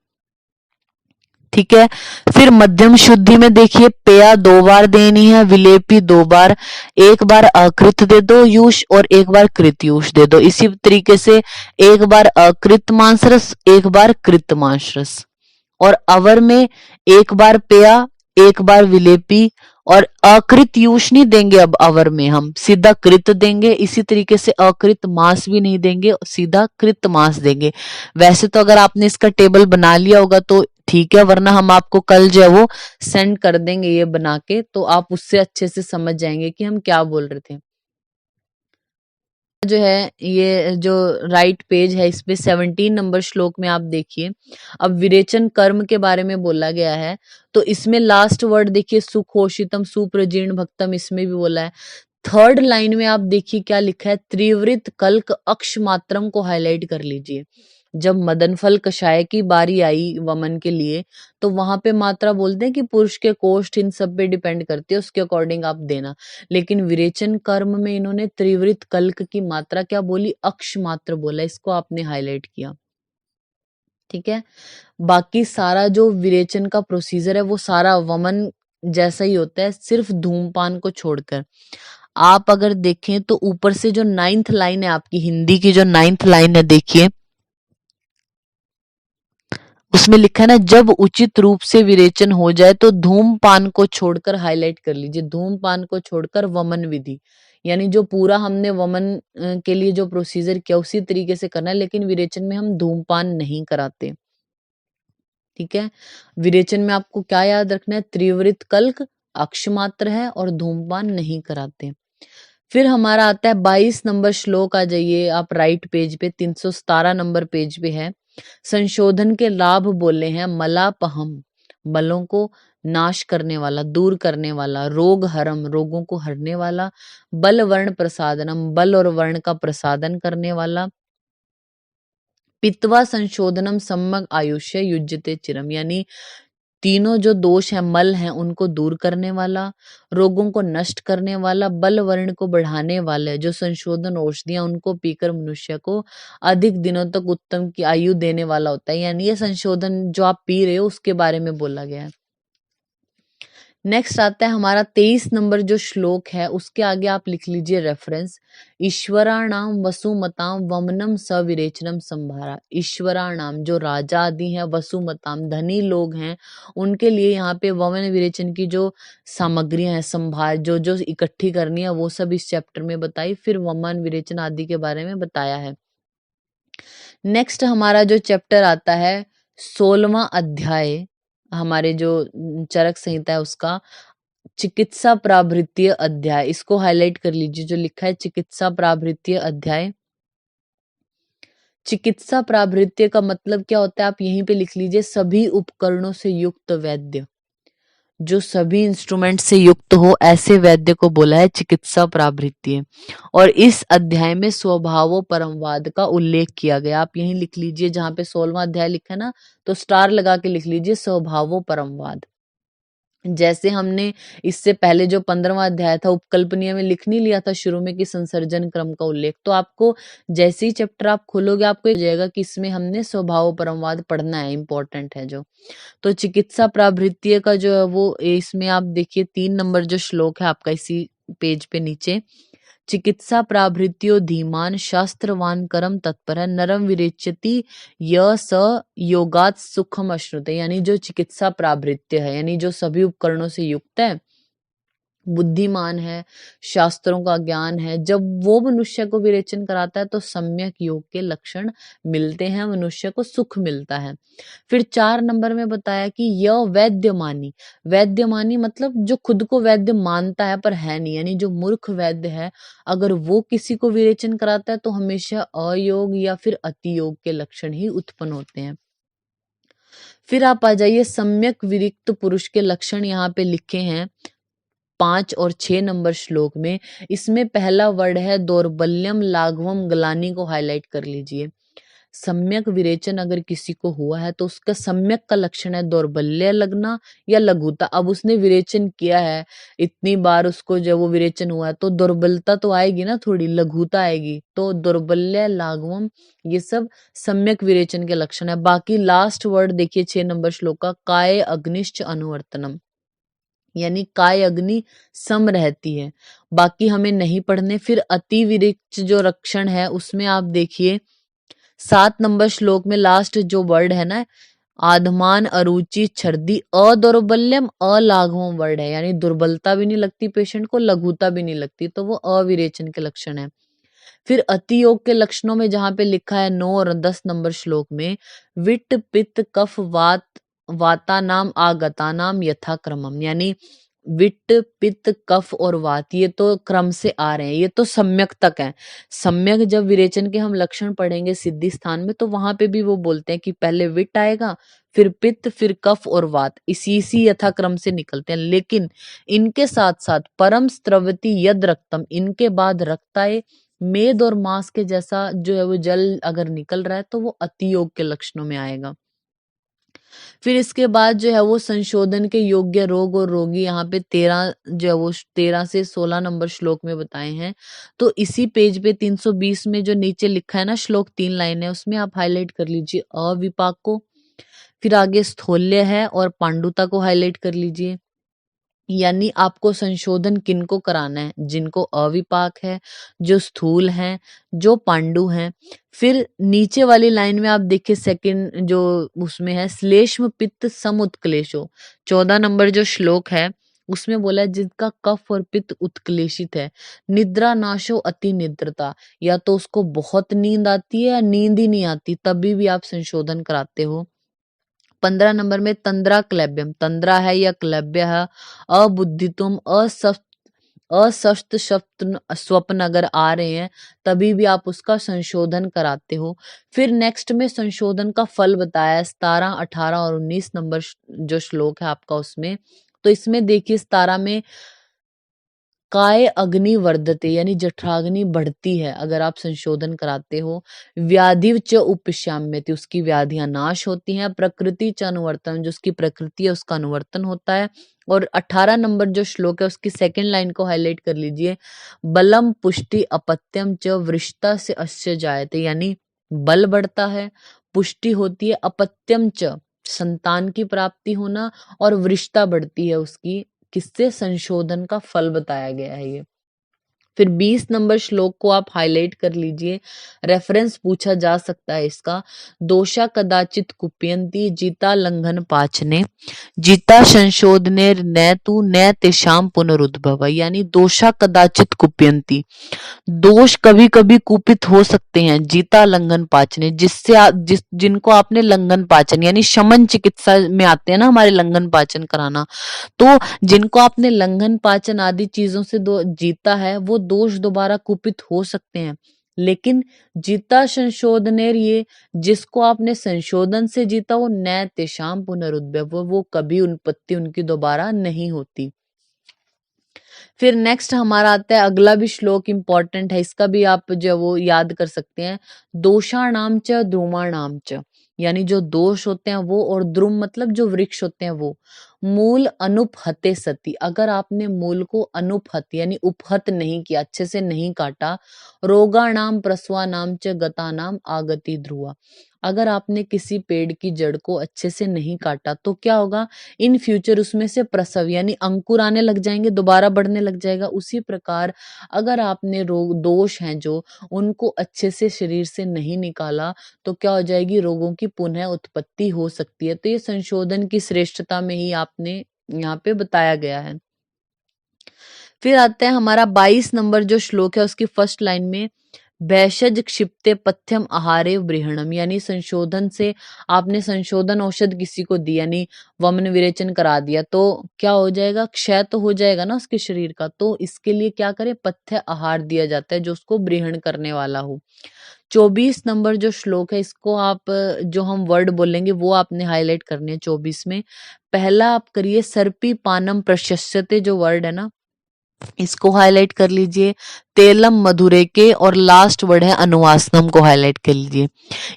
ठीक है। फिर मध्यम शुद्धि में देखिए पेया 2 बार देनी है, विलेपी 2 बार, 1 बार अकृत दे दो यूष और 1 बार कृत यूष दे दो। इसी तरीके से 1 बार अकृत मांस रस, 1 बार कृत मांस रस। और अवर में 1 बार पेया, 1 बार विलेपी और अकृत यूष नहीं देंगे। अब अवर में हम सीधा कृत देंगे। इसी तरीके से अकृत मांस भी नहीं देंगे, सीधा कृत मांस देंगे। वैसे तो अगर आपने इसका टेबल बना लिया होगा तो ठीक है, वरना हम आपको कल जो है वो सेंड कर देंगे ये बना के, तो आप उससे अच्छे से समझ जाएंगे कि हम क्या बोल रहे थे। जो है ये जो राइट पेज है इस पे 17 नंबर श्लोक में आप देखिए, अब विरेचन कर्म के बारे में बोला गया है। तो इसमें लास्ट वर्ड देखिए सुखोषितम सुप्रजीर्ण भक्तम, इसमें भी बोला है। थर्ड लाइन में आप देखिए क्या लिखा है, त्रिवृत कल्क अक्ष मात्रम को हाईलाइट कर लीजिए। जब मदन फल कषाय की बारी आई वमन के लिए, तो वहां पे मात्रा बोलते हैं कि पुरुष के कोष्ठ इन सब पे डिपेंड करती है, उसके अकॉर्डिंग आप देना। लेकिन विरेचन कर्म में इन्होंने त्रिवृत कल्क की मात्रा क्या बोली, अक्ष मात्र बोला, इसको आपने हाईलाइट किया। ठीक है। बाकी सारा जो विरेचन का प्रोसीजर है वो सारा वमन जैसा ही होता है, सिर्फ धूमपान को छोड़कर। आप अगर देखें तो ऊपर से जो 9th लाइन है आपकी हिंदी की, जो 9th लाइन है देखिए, उसमें लिखा है ना, जब उचित रूप से विरेचन हो जाए तो धूमपान को छोड़कर, हाईलाइट कर लीजिए, धूमपान को छोड़कर वमन विधि, यानी जो पूरा हमने वमन के लिए जो प्रोसीजर किया उसी तरीके से करना है, लेकिन विरेचन में हम धूमपान नहीं कराते। ठीक है। विरेचन में आपको क्या याद रखना है, त्रिवृत कल्क अक्षमात्र है और धूमपान नहीं कराते। फिर हमारा आता है 22 नंबर श्लोक, आ जाइए आप राइट पेज पे, 317 नंबर पेज पे है। संशोधन के लाभ बोले हैं, मलापहम मलों को नाश करने वाला, दूर करने वाला, रोग हरम रोगों को हरने वाला, बल वर्ण प्रसादनम बल और वर्ण का प्रसादन करने वाला, पित्वा संशोधनम सम्यक आयुष्य युज्यते चिरम, यानी तीनों जो दोष है मल हैं उनको दूर करने वाला, रोगों को नष्ट करने वाला, बल वर्ण को बढ़ाने वाले जो संशोधन औषधियां उनको पीकर मनुष्य को अधिक दिनों तक उत्तम की आयु देने वाला होता है। यानी ये संशोधन जो आप पी रहे हो उसके बारे में बोला गया है। नेक्स्ट आता है हमारा 23 नंबर जो श्लोक है, उसके आगे आप लिख लीजिए रेफरेंस, ईश्वराणाम वसुमताम वमनम सविरेचनम संभारा। ईश्वराणाम जो राजा आदि हैं, वसुमताम धनी लोग हैं, उनके लिए यहाँ पे वमन विरेचन की जो सामग्रियां हैं, संभार जो जो इकट्ठी करनी है वो सब इस चैप्टर में बताई, फिर वमन विरेचन आदि के बारे में बताया है। नेक्स्ट हमारा जो चैप्टर आता है 16वां अध्याय हमारे जो चरक संहिता है उसका, चिकित्सा प्राभृतीय अध्याय, इसको हाईलाइट कर लीजिए, जो लिखा है चिकित्सा प्राभृतीय अध्याय। चिकित्सा प्राभृत्य का मतलब क्या होता है, आप यहीं पे लिख लीजिए, सभी उपकरणों से युक्त वैद्य, जो सभी इंस्ट्रूमेंट से युक्त हो ऐसे वैद्य को बोला है चिकित्सा प्राभृत्य। और इस अध्याय में स्वभावो परमवाद का उल्लेख किया गया, आप यहीं लिख लीजिए, जहां पे 16वां अध्याय लिखा है ना, तो स्टार लगा के लिख लीजिए स्वभावो परमवाद। जैसे हमने इससे पहले जो 15वां अध्याय था उपकल्पनीय में लिख नहीं लिया था शुरू में कि संसर्जन क्रम का उल्लेख, तो आपको जैसे ही चैप्टर आप खोलोगे आपको हो जाएगा कि इसमें हमने स्वभाव परमवाद पढ़ना है, इंपॉर्टेंट है जो। तो चिकित्सा प्राभृत्य का जो है वो इसमें आप देखिए 3 नंबर जो श्लोक है आपका इसी पेज पे नीचे, चिकित्सा प्राभृत्यो धीमान शास्त्रवान करम तत्पर है नरम विरेचति य स योगात सुखम अश्नुते, यानी जो चिकित्सा प्राभृत्य है यानी जो सभी उपकरणों से युक्त है बुद्धिमान है, शास्त्रों का ज्ञान है, जब वो मनुष्य को विरेचन कराता है तो सम्यक योग के लक्षण मिलते हैं, मनुष्य को सुख मिलता है। फिर 4 नंबर में बताया कि यह वैद्यमानी, वैद्यमानी मतलब जो खुद को वैद्य मानता है पर है नहीं, यानी जो मूर्ख वैद्य है, अगर वो किसी को विरेचन कराता है तो हमेशा अयोग या फिर अतियोग के लक्षण ही उत्पन्न होते हैं। फिर आप आ जाइए सम्यक विरिक्त पुरुष के लक्षण यहाँ पे लिखे हैं 5 और 6 नंबर श्लोक में। इसमें पहला वर्ड है दौर्बल्यम लाघवम ग्लानि को हाईलाइट कर लीजिए। सम्यक विरेचन अगर किसी को हुआ है तो उसका सम्यक का लक्षण है दौर्बल्य लगना या लघुता। अब उसने विरेचन किया है, इतनी बार उसको जब वो विरेचन हुआ है तो दुर्बलता तो आएगी ना, थोड़ी लघुता आएगी। तो दौर्बल्य लाघवम ये सब सम्यक विरेचन के लक्षण है। बाकी लास्ट वर्ड देखिए 6 नंबर श्लोक का, काय अग्निश्च अनुवर्तनम, यानी काय अग्नि सम रहती है। बाकी हमें नहीं पढ़ने। फिर अति विरिक्त जो लक्षण है उसमें आप देखिए 7 नंबर श्लोक में लास्ट जो वर्ड है ना, आधमान अरुचि छर्दी अदौर्बल्यम अलाघवम वर्ड है, यानी दुर्बलता भी नहीं लगती पेशेंट को, लघुता भी नहीं लगती, तो वो अविरेचन के लक्षण है। फिर अति योग के लक्षणों में जहां पे लिखा है 9 और 10 नंबर श्लोक में, विट्ट पित्त कफ वात वाता नाम आगता नाम यथाक्रमम, यानी विट्ट पित्त कफ और वात ये तो क्रम से आ रहे हैं, ये तो सम्यक तक है। सम्यक जब विरेचन के हम लक्षण पढ़ेंगे सिद्धि स्थान में तो वहां पे भी वो बोलते हैं कि पहले विट्ट आएगा, फिर पित्त, फिर कफ और वात, इसी यथाक्रम से निकलते हैं। लेकिन इनके साथ साथ परम स्त्रवती यद रक्तम, इनके बाद रक्ताए मेद और मांस के जैसा जो है वो जल अगर निकल रहा है तो वो अति योग के लक्षणों में आएगा। फिर इसके बाद जो है वो संशोधन के योग्य रोग और रोगी यहाँ पे 13 जो है वो 13 से 16 नंबर श्लोक में बताए हैं। तो इसी पेज पे 320 में जो नीचे लिखा है ना श्लोक 3 लाइन है उसमें आप हाईलाइट कर लीजिए अविपाक को। फिर आगे स्थौल्य है और पांडुता को हाईलाइट कर लीजिए। यानी आपको संशोधन किनको कराना है, जिनको अविपाक है, जो स्थूल हैं, जो पांडु हैं। फिर नीचे वाली लाइन में आप देखिए सेकंड जो उसमें है श्लेष्म पित्त समुत्क्लेशो, 14 नंबर जो श्लोक है उसमें बोला है जिनका कफ और पित्त उत्क्लेशित है। निद्रा नाशो अति निद्रता, या तो उसको बहुत नींद आती है या नींद ही नहीं आती, तभी भी आप संशोधन कराते हो। 15 नंबर में तंद्रा क्लैब्यम, तंद्रा है या क्लैब्य है, अबुद्धित्वम अस्वस्थ स्वप्न अगर आ रहे हैं तभी भी आप उसका संशोधन कराते हो। फिर नेक्स्ट में संशोधन का फल बताया है 17, 18 और 19 नंबर जो श्लोक है आपका उसमें। तो इसमें देखिए 17 में काय अग्नि वर्धते, यानी जठराग्नि बढ़ती है अगर आप संशोधन कराते हो। व्याधि च उपशाम्यते, उसकी व्याधियां नाश होती हैं। प्रकृति च अनुवर्तन, जो उसकी प्रकृति है उसका अनुवर्तन होता है। और 18 नंबर जो श्लोक है उसकी सेकंड लाइन को हाईलाइट कर लीजिए, बलम पुष्टि अपत्यम च वृषता से अस्य जायते, यानी बल बढ़ता है, पुष्टि होती है, अपत्यम च संतान की प्राप्ति होना, और वृषता बढ़ती है उसकी, किससे, संशोधन का फल बताया गया है ये। फिर 20 नंबर श्लोक को आप हाईलाइट कर लीजिए, रेफरेंस पूछा जा सकता है इसका। दोषा कदाचित कुप्यंती जीता लंघन पाचने, जीता संशोधने न तू न तेषाम पुनरुद्भव, यानी दोषा कदाचित कुप्यंती, दोष कभी कभी कुपित हो सकते हैं, जीता लंघन पाचने, जिससे जिनको आपने लंघन पाचन यानी शमन चिकित्सा में आते हैं ना हमारे लंघन पाचन कराना, तो जिनको आपने लंघन पाचन आदि चीजों से जीता है वो दोष दोबारा कुपित हो सकते हैं। लेकिन जीता संशोधनेर, ये जिसको आपने संशोधन से जीता वो न तेषाम पुनरुद्भव, वो कभी उत्पत्ति उनकी दोबारा नहीं होती। फिर नेक्स्ट हमारा आता है अगला भी श्लोक इंपॉर्टेंट है, इसका भी आप जो वो याद कर सकते हैं। दोषाणाम च द्रुमाणाम च, यानी जो दोष होते हैं वो, और द्रुम मतलब जो वृक्ष होते हैं वो। मूल अनुपहते सती, अगर आपने मूल को अनुपहत यानी उपहत नहीं किया, अच्छे से नहीं काटा। रोगाणाम प्रस्वानाम च गतानाम आगति ध्रुवा, अगर आपने किसी पेड़ की जड़ को अच्छे से नहीं काटा तो क्या होगा, इन फ्यूचर उसमें से प्रसव यानी अंकुर आने लग जाएंगे, दोबारा बढ़ने लग जाएगा। उसी प्रकार अगर आपने रोग दोष हैं जो उनको अच्छे से शरीर से नहीं निकाला तो क्या हो जाएगी, रोगों की पुनः उत्पत्ति हो सकती है। तो ये संशोधन की श्रेष्ठता में ही आपने यहाँ पे बताया गया है। फिर आता है हमारा 22 नंबर जो श्लोक है उसकी फर्स्ट लाइन में भैषज क्षिप्ते पथ्यम आहारे बृहणम, यानी संशोधन से आपने संशोधन औषध किसी को दी यानी वमन विरेचन करा दिया तो क्या हो जाएगा, क्षय तो हो जाएगा ना उसके शरीर का। तो इसके लिए क्या करें, पथ्य आहार दिया जाता है जो उसको बृहण करने वाला हो। 24 नंबर जो श्लोक है इसको आप जो हम वर्ड बोलेंगे वो आपने हाईलाइट करने हैं 24 में। पहला आप करिए सर्पी पानम प्रशस्यते जो वर्ड है ना इसको हाईलाइट कर लीजिए, तेलम मधुरेके और लास्ट वर्ड है अनुवासनम को हाईलाइट कर लीजिए।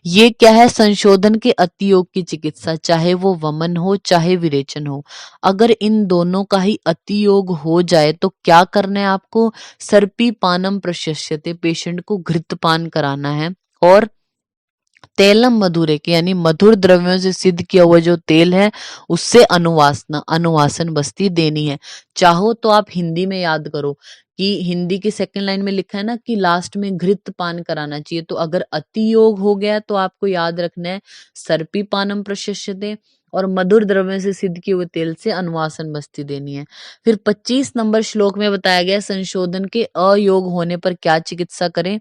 ये क्या है, संशोधन के अतियोग की चिकित्सा, चाहे वो वमन हो चाहे विरेचन हो, अगर इन दोनों का ही अतियोग हो जाए तो क्या करना है आपको, सर्पी पानम प्रशस्यते, पेशेंट को घृतपान कराना है और तेलम मधुरे के यानी मधुर द्रव्यों से सिद्ध किया हुआ जो तेल है उससे अनुवासन बस्ती देनी है। चाहो तो आप हिंदी में याद करो कि हिंदी की सेकंड लाइन में लिखा है ना कि लास्ट में घृत पान कराना चाहिए, तो अगर अति योग हो गया तो आपको याद रखना है सर्पी पानम प्रशस्यते और मधुर द्रव्यों से सिद्ध किए हुए तेल से अनुवासन बस्ती देनी है। फिर 25 नंबर श्लोक में बताया गया संशोधन के अयोग होने पर क्या चिकित्सा करें।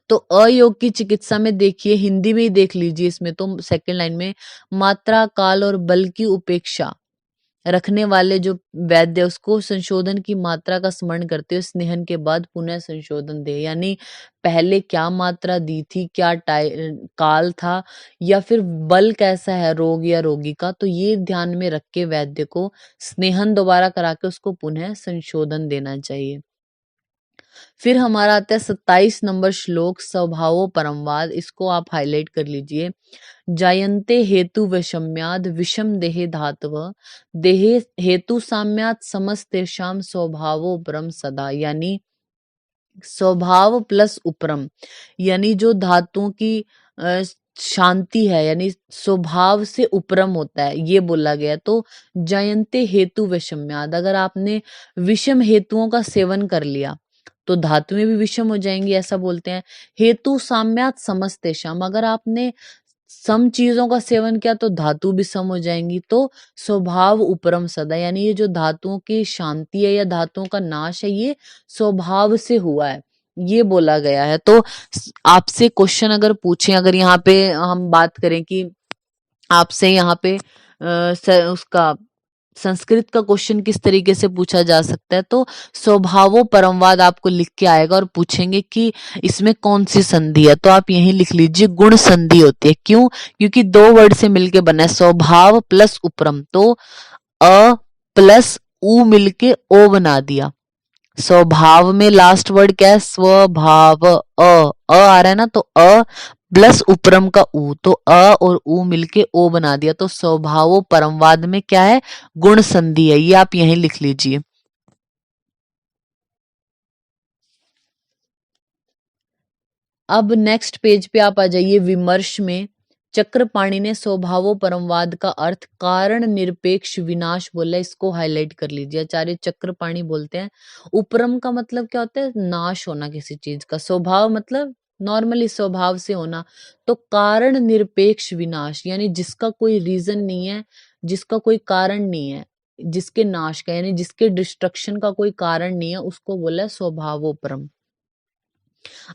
तो अयोग की चिकित्सा में देखिए हिंदी में ही देख लीजिए, इसमें तो सेकंड लाइन में मात्रा काल और बल की उपेक्षा रखने वाले जो वैद्य उसको संशोधन की मात्रा का स्मरण करते हुए स्नेहन के बाद पुनः संशोधन दे, यानी पहले क्या मात्रा दी थी, क्या काल था या फिर बल कैसा है रोग या रोगी का, तो ये ध्यान में रख के वैद्य को स्नेहन दोबारा करा के उसको पुनः संशोधन देना चाहिए। फिर हमारा आता है 27 नंबर श्लोक स्वभावो परमवाद, इसको आप हाईलाइट कर लीजिए। जायन्ते हेतु वैषम्याद विषम देहे धातव देहे हेतु साम्यात समस्तेषाम स्वभावो परम सदा, यानी स्वभाव प्लस उपरम, यानी जो धातुओं की शांति है यानी स्वभाव से उपरम होता है ये बोला गया। तो जयंते हेतु विषम्याद, अगर आपने विषम हेतुओं का सेवन कर लिया तो धातुएं भी विषम हो जाएंगी ऐसा बोलते हैं। हेतु साम्यात समस्तेषाम, अगर आपने सम चीजों का सेवन किया तो धातु भी सम हो जाएंगी। तो स्वभाव उपरम सदा, यानी ये जो धातुओं की शांति है या धातुओं का नाश है ये स्वभाव से हुआ है ये बोला गया है। तो आपसे क्वेश्चन अगर पूछे, अगर यहाँ पे हम बात करें कि आपसे यहाँ पे उसका संस्कृत का क्वेश्चन किस तरीके से पूछा जा सकता है, तो स्वभावो परमवाद आपको लिख के आएगा और पूछेंगे कि इसमें कौन सी संधि है, तो आप यही लिख लीजिए गुण संधि होती है। क्यों, क्योंकि दो वर्ड से मिलके बना है स्वभाव प्लस उपरम, तो अ प्लस उ मिलके ओ बना दिया। स्वभाव में लास्ट वर्ड क्या है, स्वभाव, अ आ रहा है ना, तो अ प्लस उपरम का उ, तो अ और उ मिलके ओ बना दिया। तो स्वभावो परमवाद में क्या है, गुण संधि है, ये आप यहीं लिख लीजिए। अब नेक्स्ट पेज पे आप आ जाइए विमर्श में। चक्रपाणी ने स्वभावो परमवाद का अर्थ कारण निरपेक्ष विनाश बोला, इसको हाईलाइट कर लीजिए। आचार्य चक्रपाणी बोलते हैं उपरम का मतलब क्या होता है, नाश होना किसी चीज का, स्वभाव मतलब नॉर्मली स्वभाव से होना, तो कारण निरपेक्ष विनाश यानी जिसका कोई रीजन नहीं है, जिसका कोई कारण नहीं है, जिसके नाश का यानी जिसके डिस्ट्रक्शन का कोई कारण नहीं है उसको बोला है स्वभावोपरम।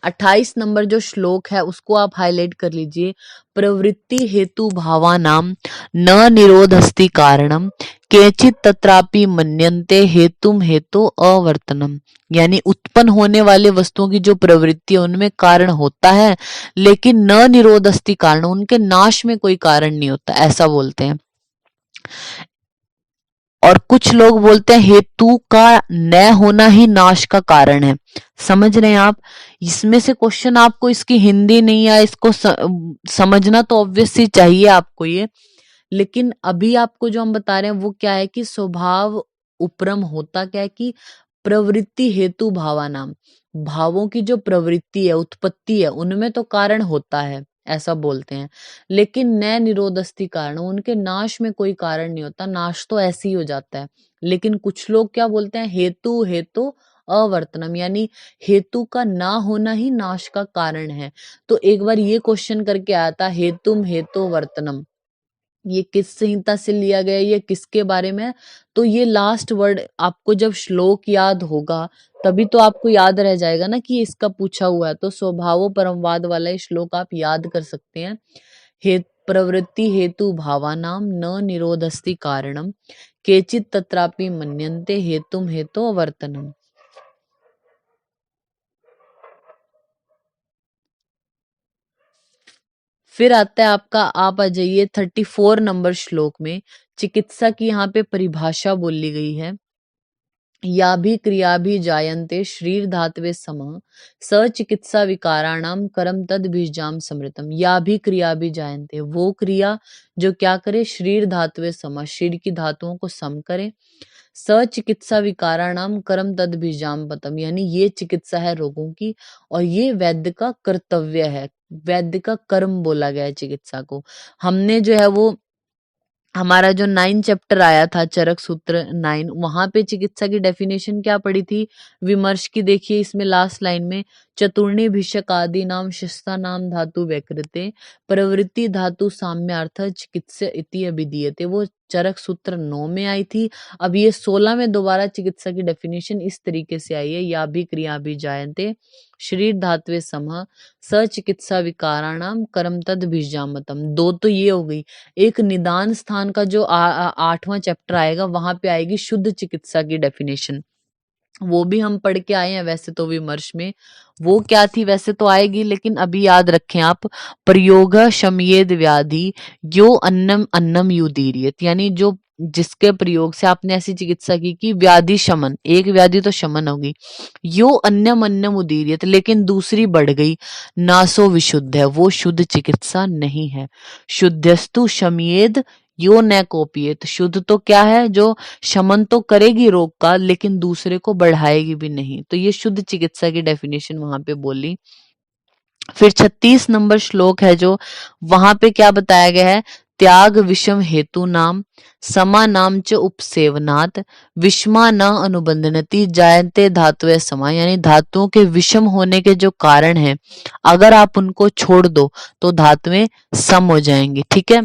28 नंबर जो श्लोक है उसको आप हाईलाइट कर लीजिए। प्रवृत्ति हेतु भावानाम न निरोधस्ति कारणम केचित तत्रापि मन्यन्ते हेतुम हेतु अवर्तनम, यानी उत्पन्न होने वाले वस्तुओं की जो प्रवृत्ति है उनमें कारण होता है लेकिन न निरोधस्ति कारण, उनके नाश में कोई कारण नहीं होता ऐसा बोलते हैं। और कुछ लोग बोलते हैं हेतु का न होना ही नाश का कारण है। समझ रहे हैं आप, इसमें से क्वेश्चन आपको इसकी हिंदी नहीं है, इसको समझना तो ऑब्वियसली चाहिए आपको ये, लेकिन अभी आपको जो हम बता रहे हैं वो क्या है कि स्वभाव उपरम होता क्या है कि प्रवृत्ति हेतु भावानाम, भावों की जो प्रवृत्ति है उत्पत्ति है उनमें तो कारण होता है ऐसा बोलते हैं, लेकिन न निरोधस्ति कारण, उनके नाश में कोई कारण नहीं होता, नाश तो ऐसे ही हो जाता है। लेकिन कुछ लोग क्या बोलते हैं हेतु हेतु अवर्तनम, यानी हेतु का ना होना ही नाश का कारण है। तो एक बार ये क्वेश्चन करके आया था हेतुम हेतु वर्तनम, ये किस संहिता से लिया गया, ये किसके बारे में, तो ये लास्ट वर्ड आपको जब श्लोक याद होगा तभी तो आपको याद रह जाएगा ना कि इसका पूछा हुआ है। तो स्वभावो परमवाद वाला ये श्लोक आप याद कर सकते हैं। हे प्रवृत्ति हेतु भावानाम न निरोधस्ति कारणम केचित तत्रापि मन्यन्ते हेतुम हेतो अवर्तनम। फिर आता है आपका, आप आ जाइए 34 नंबर श्लोक में। चिकित्सा की यहाँ पे परिभाषा बोली गई है। या भी क्रिया भी जायन्ते शरीर धातवे समः स चिकित्सा विकाराणाम करम तद बीजाम समृतम। या भी क्रिया भी जायन्ते, वो क्रिया जो क्या करे, शरीर धातवे समः, शरीर की धातुओं को सम करे। स चिकित्सा विकाराणाम करम तद बीजाम पतम, यानी ये चिकित्सा है रोगों की और ये वैद्य का कर्तव्य है, वैद्य का कर्म बोला गया है चिकित्सा को। हमने जो है वो हमारा जो 9 चैप्टर आया था चरक सूत्र 9, वहां पे चिकित्सा की डेफिनेशन क्या पड़ी थी, विमर्श की। देखिए इसमें लास्ट लाइन में, चतुर्णी भिषक आदि नाम शस्ता नाम धातु व्यकृते प्रवृत्ति धातु साम्यार्थ चिकित्सा इति अभिधीयते, वो चरक सूत्र 9 में आई थी। अब ये 16 में दोबारा चिकित्सा की डेफिनेशन इस तरीके से आई है, या भी क्रिया भी जायन्ते शरीर धात्वे समः स चिकित्सा विकाराणाम करम तद बीजामतम। दो तो ये हो गई। एक निदान स्थान का जो 8वां चैप्टर आएगा वहां पे आएगी शुद्ध चिकित्सा की डेफिनेशन, वो भी हम पढ़ के आए हैं वैसे तो विमर्श में। वो क्या थी वैसे तो आएगी, लेकिन अभी याद रखें आप, प्रयोग शमयेद व्याधि यो अन्नम अन्नम युदीरियत, यानी जो जिसके प्रयोग से आपने ऐसी चिकित्सा की कि व्याधि शमन, एक व्याधि तो शमन होगी, यो अन्यम अन्नम उदीरियत, लेकिन दूसरी बढ़ गई, ना सो विशुद्ध है, वो शुद्ध चिकित्सा नहीं है। शुद्धस्तु शमयेद यो न कोपियत, शुद्ध तो क्या है, जो शमन तो करेगी रोग का लेकिन दूसरे को बढ़ाएगी भी नहीं, तो ये शुद्ध चिकित्सा की डेफिनेशन वहां पे बोली। फिर 36 नंबर श्लोक है जो, वहां पे क्या बताया गया है, त्याग विषम हेतु नाम समा नाम च उपसेवनात् विषमा न अनुबंधनति जायते धातुए समा, यानी धातुओं के विषम होने के जो कारण है अगर आप उनको छोड़ दो तो धातुएं सम हो जाएंगी। ठीक है,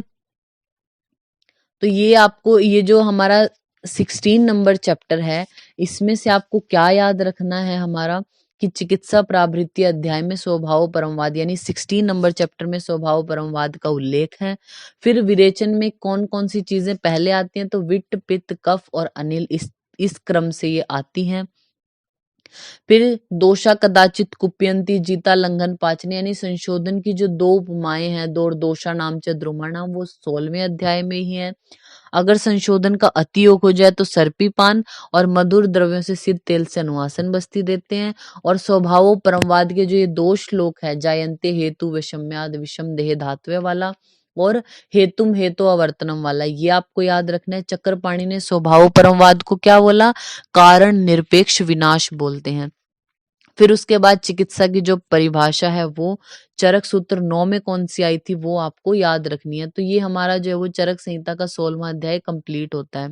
तो ये आपको, ये जो हमारा 16 नंबर चैप्टर है इसमें से आपको क्या याद रखना है हमारा, कि चिकित्सा प्राभृति अध्याय में स्वभाव परमवाद, यानी 16 नंबर चैप्टर में स्वभाव परमवाद का उल्लेख है। फिर विरेचन में कौन कौन सी चीजें पहले आती हैं, तो वित्त पित्त कफ और अनिल, इस क्रम से ये आती हैं। फिर दोषा कदाचित कुप्यंती जीता लंघन पाचन, यानी संशोधन की जो दो उपमाएं हैं, दो दोषा नाम च द्रुमणाम, वो 16वें अध्याय में ही है। अगर संशोधन का अतियोग हो जाए तो सर्पीपान और मधुर द्रव्यों से सिद्ध तेल से अनुवासन बस्ती देते हैं। और स्वभावो परमवाद के जो ये दो श्लोक है, जायन्ते हेतु विषम्याद विषम देह धात्वे वाला और हेतुम हेतु अवर्तनम वाला, ये आपको याद रखना है। चक्रपाणी ने स्वभाव परमवाद को क्या बोला, कारण निरपेक्ष विनाश बोलते हैं। फिर उसके बाद चिकित्सा की जो परिभाषा है वो चरक सूत्र 9 में कौन सी आई थी वो आपको याद रखनी है। तो ये हमारा जो है वो चरक संहिता का 16वां अध्याय कंप्लीट होता है।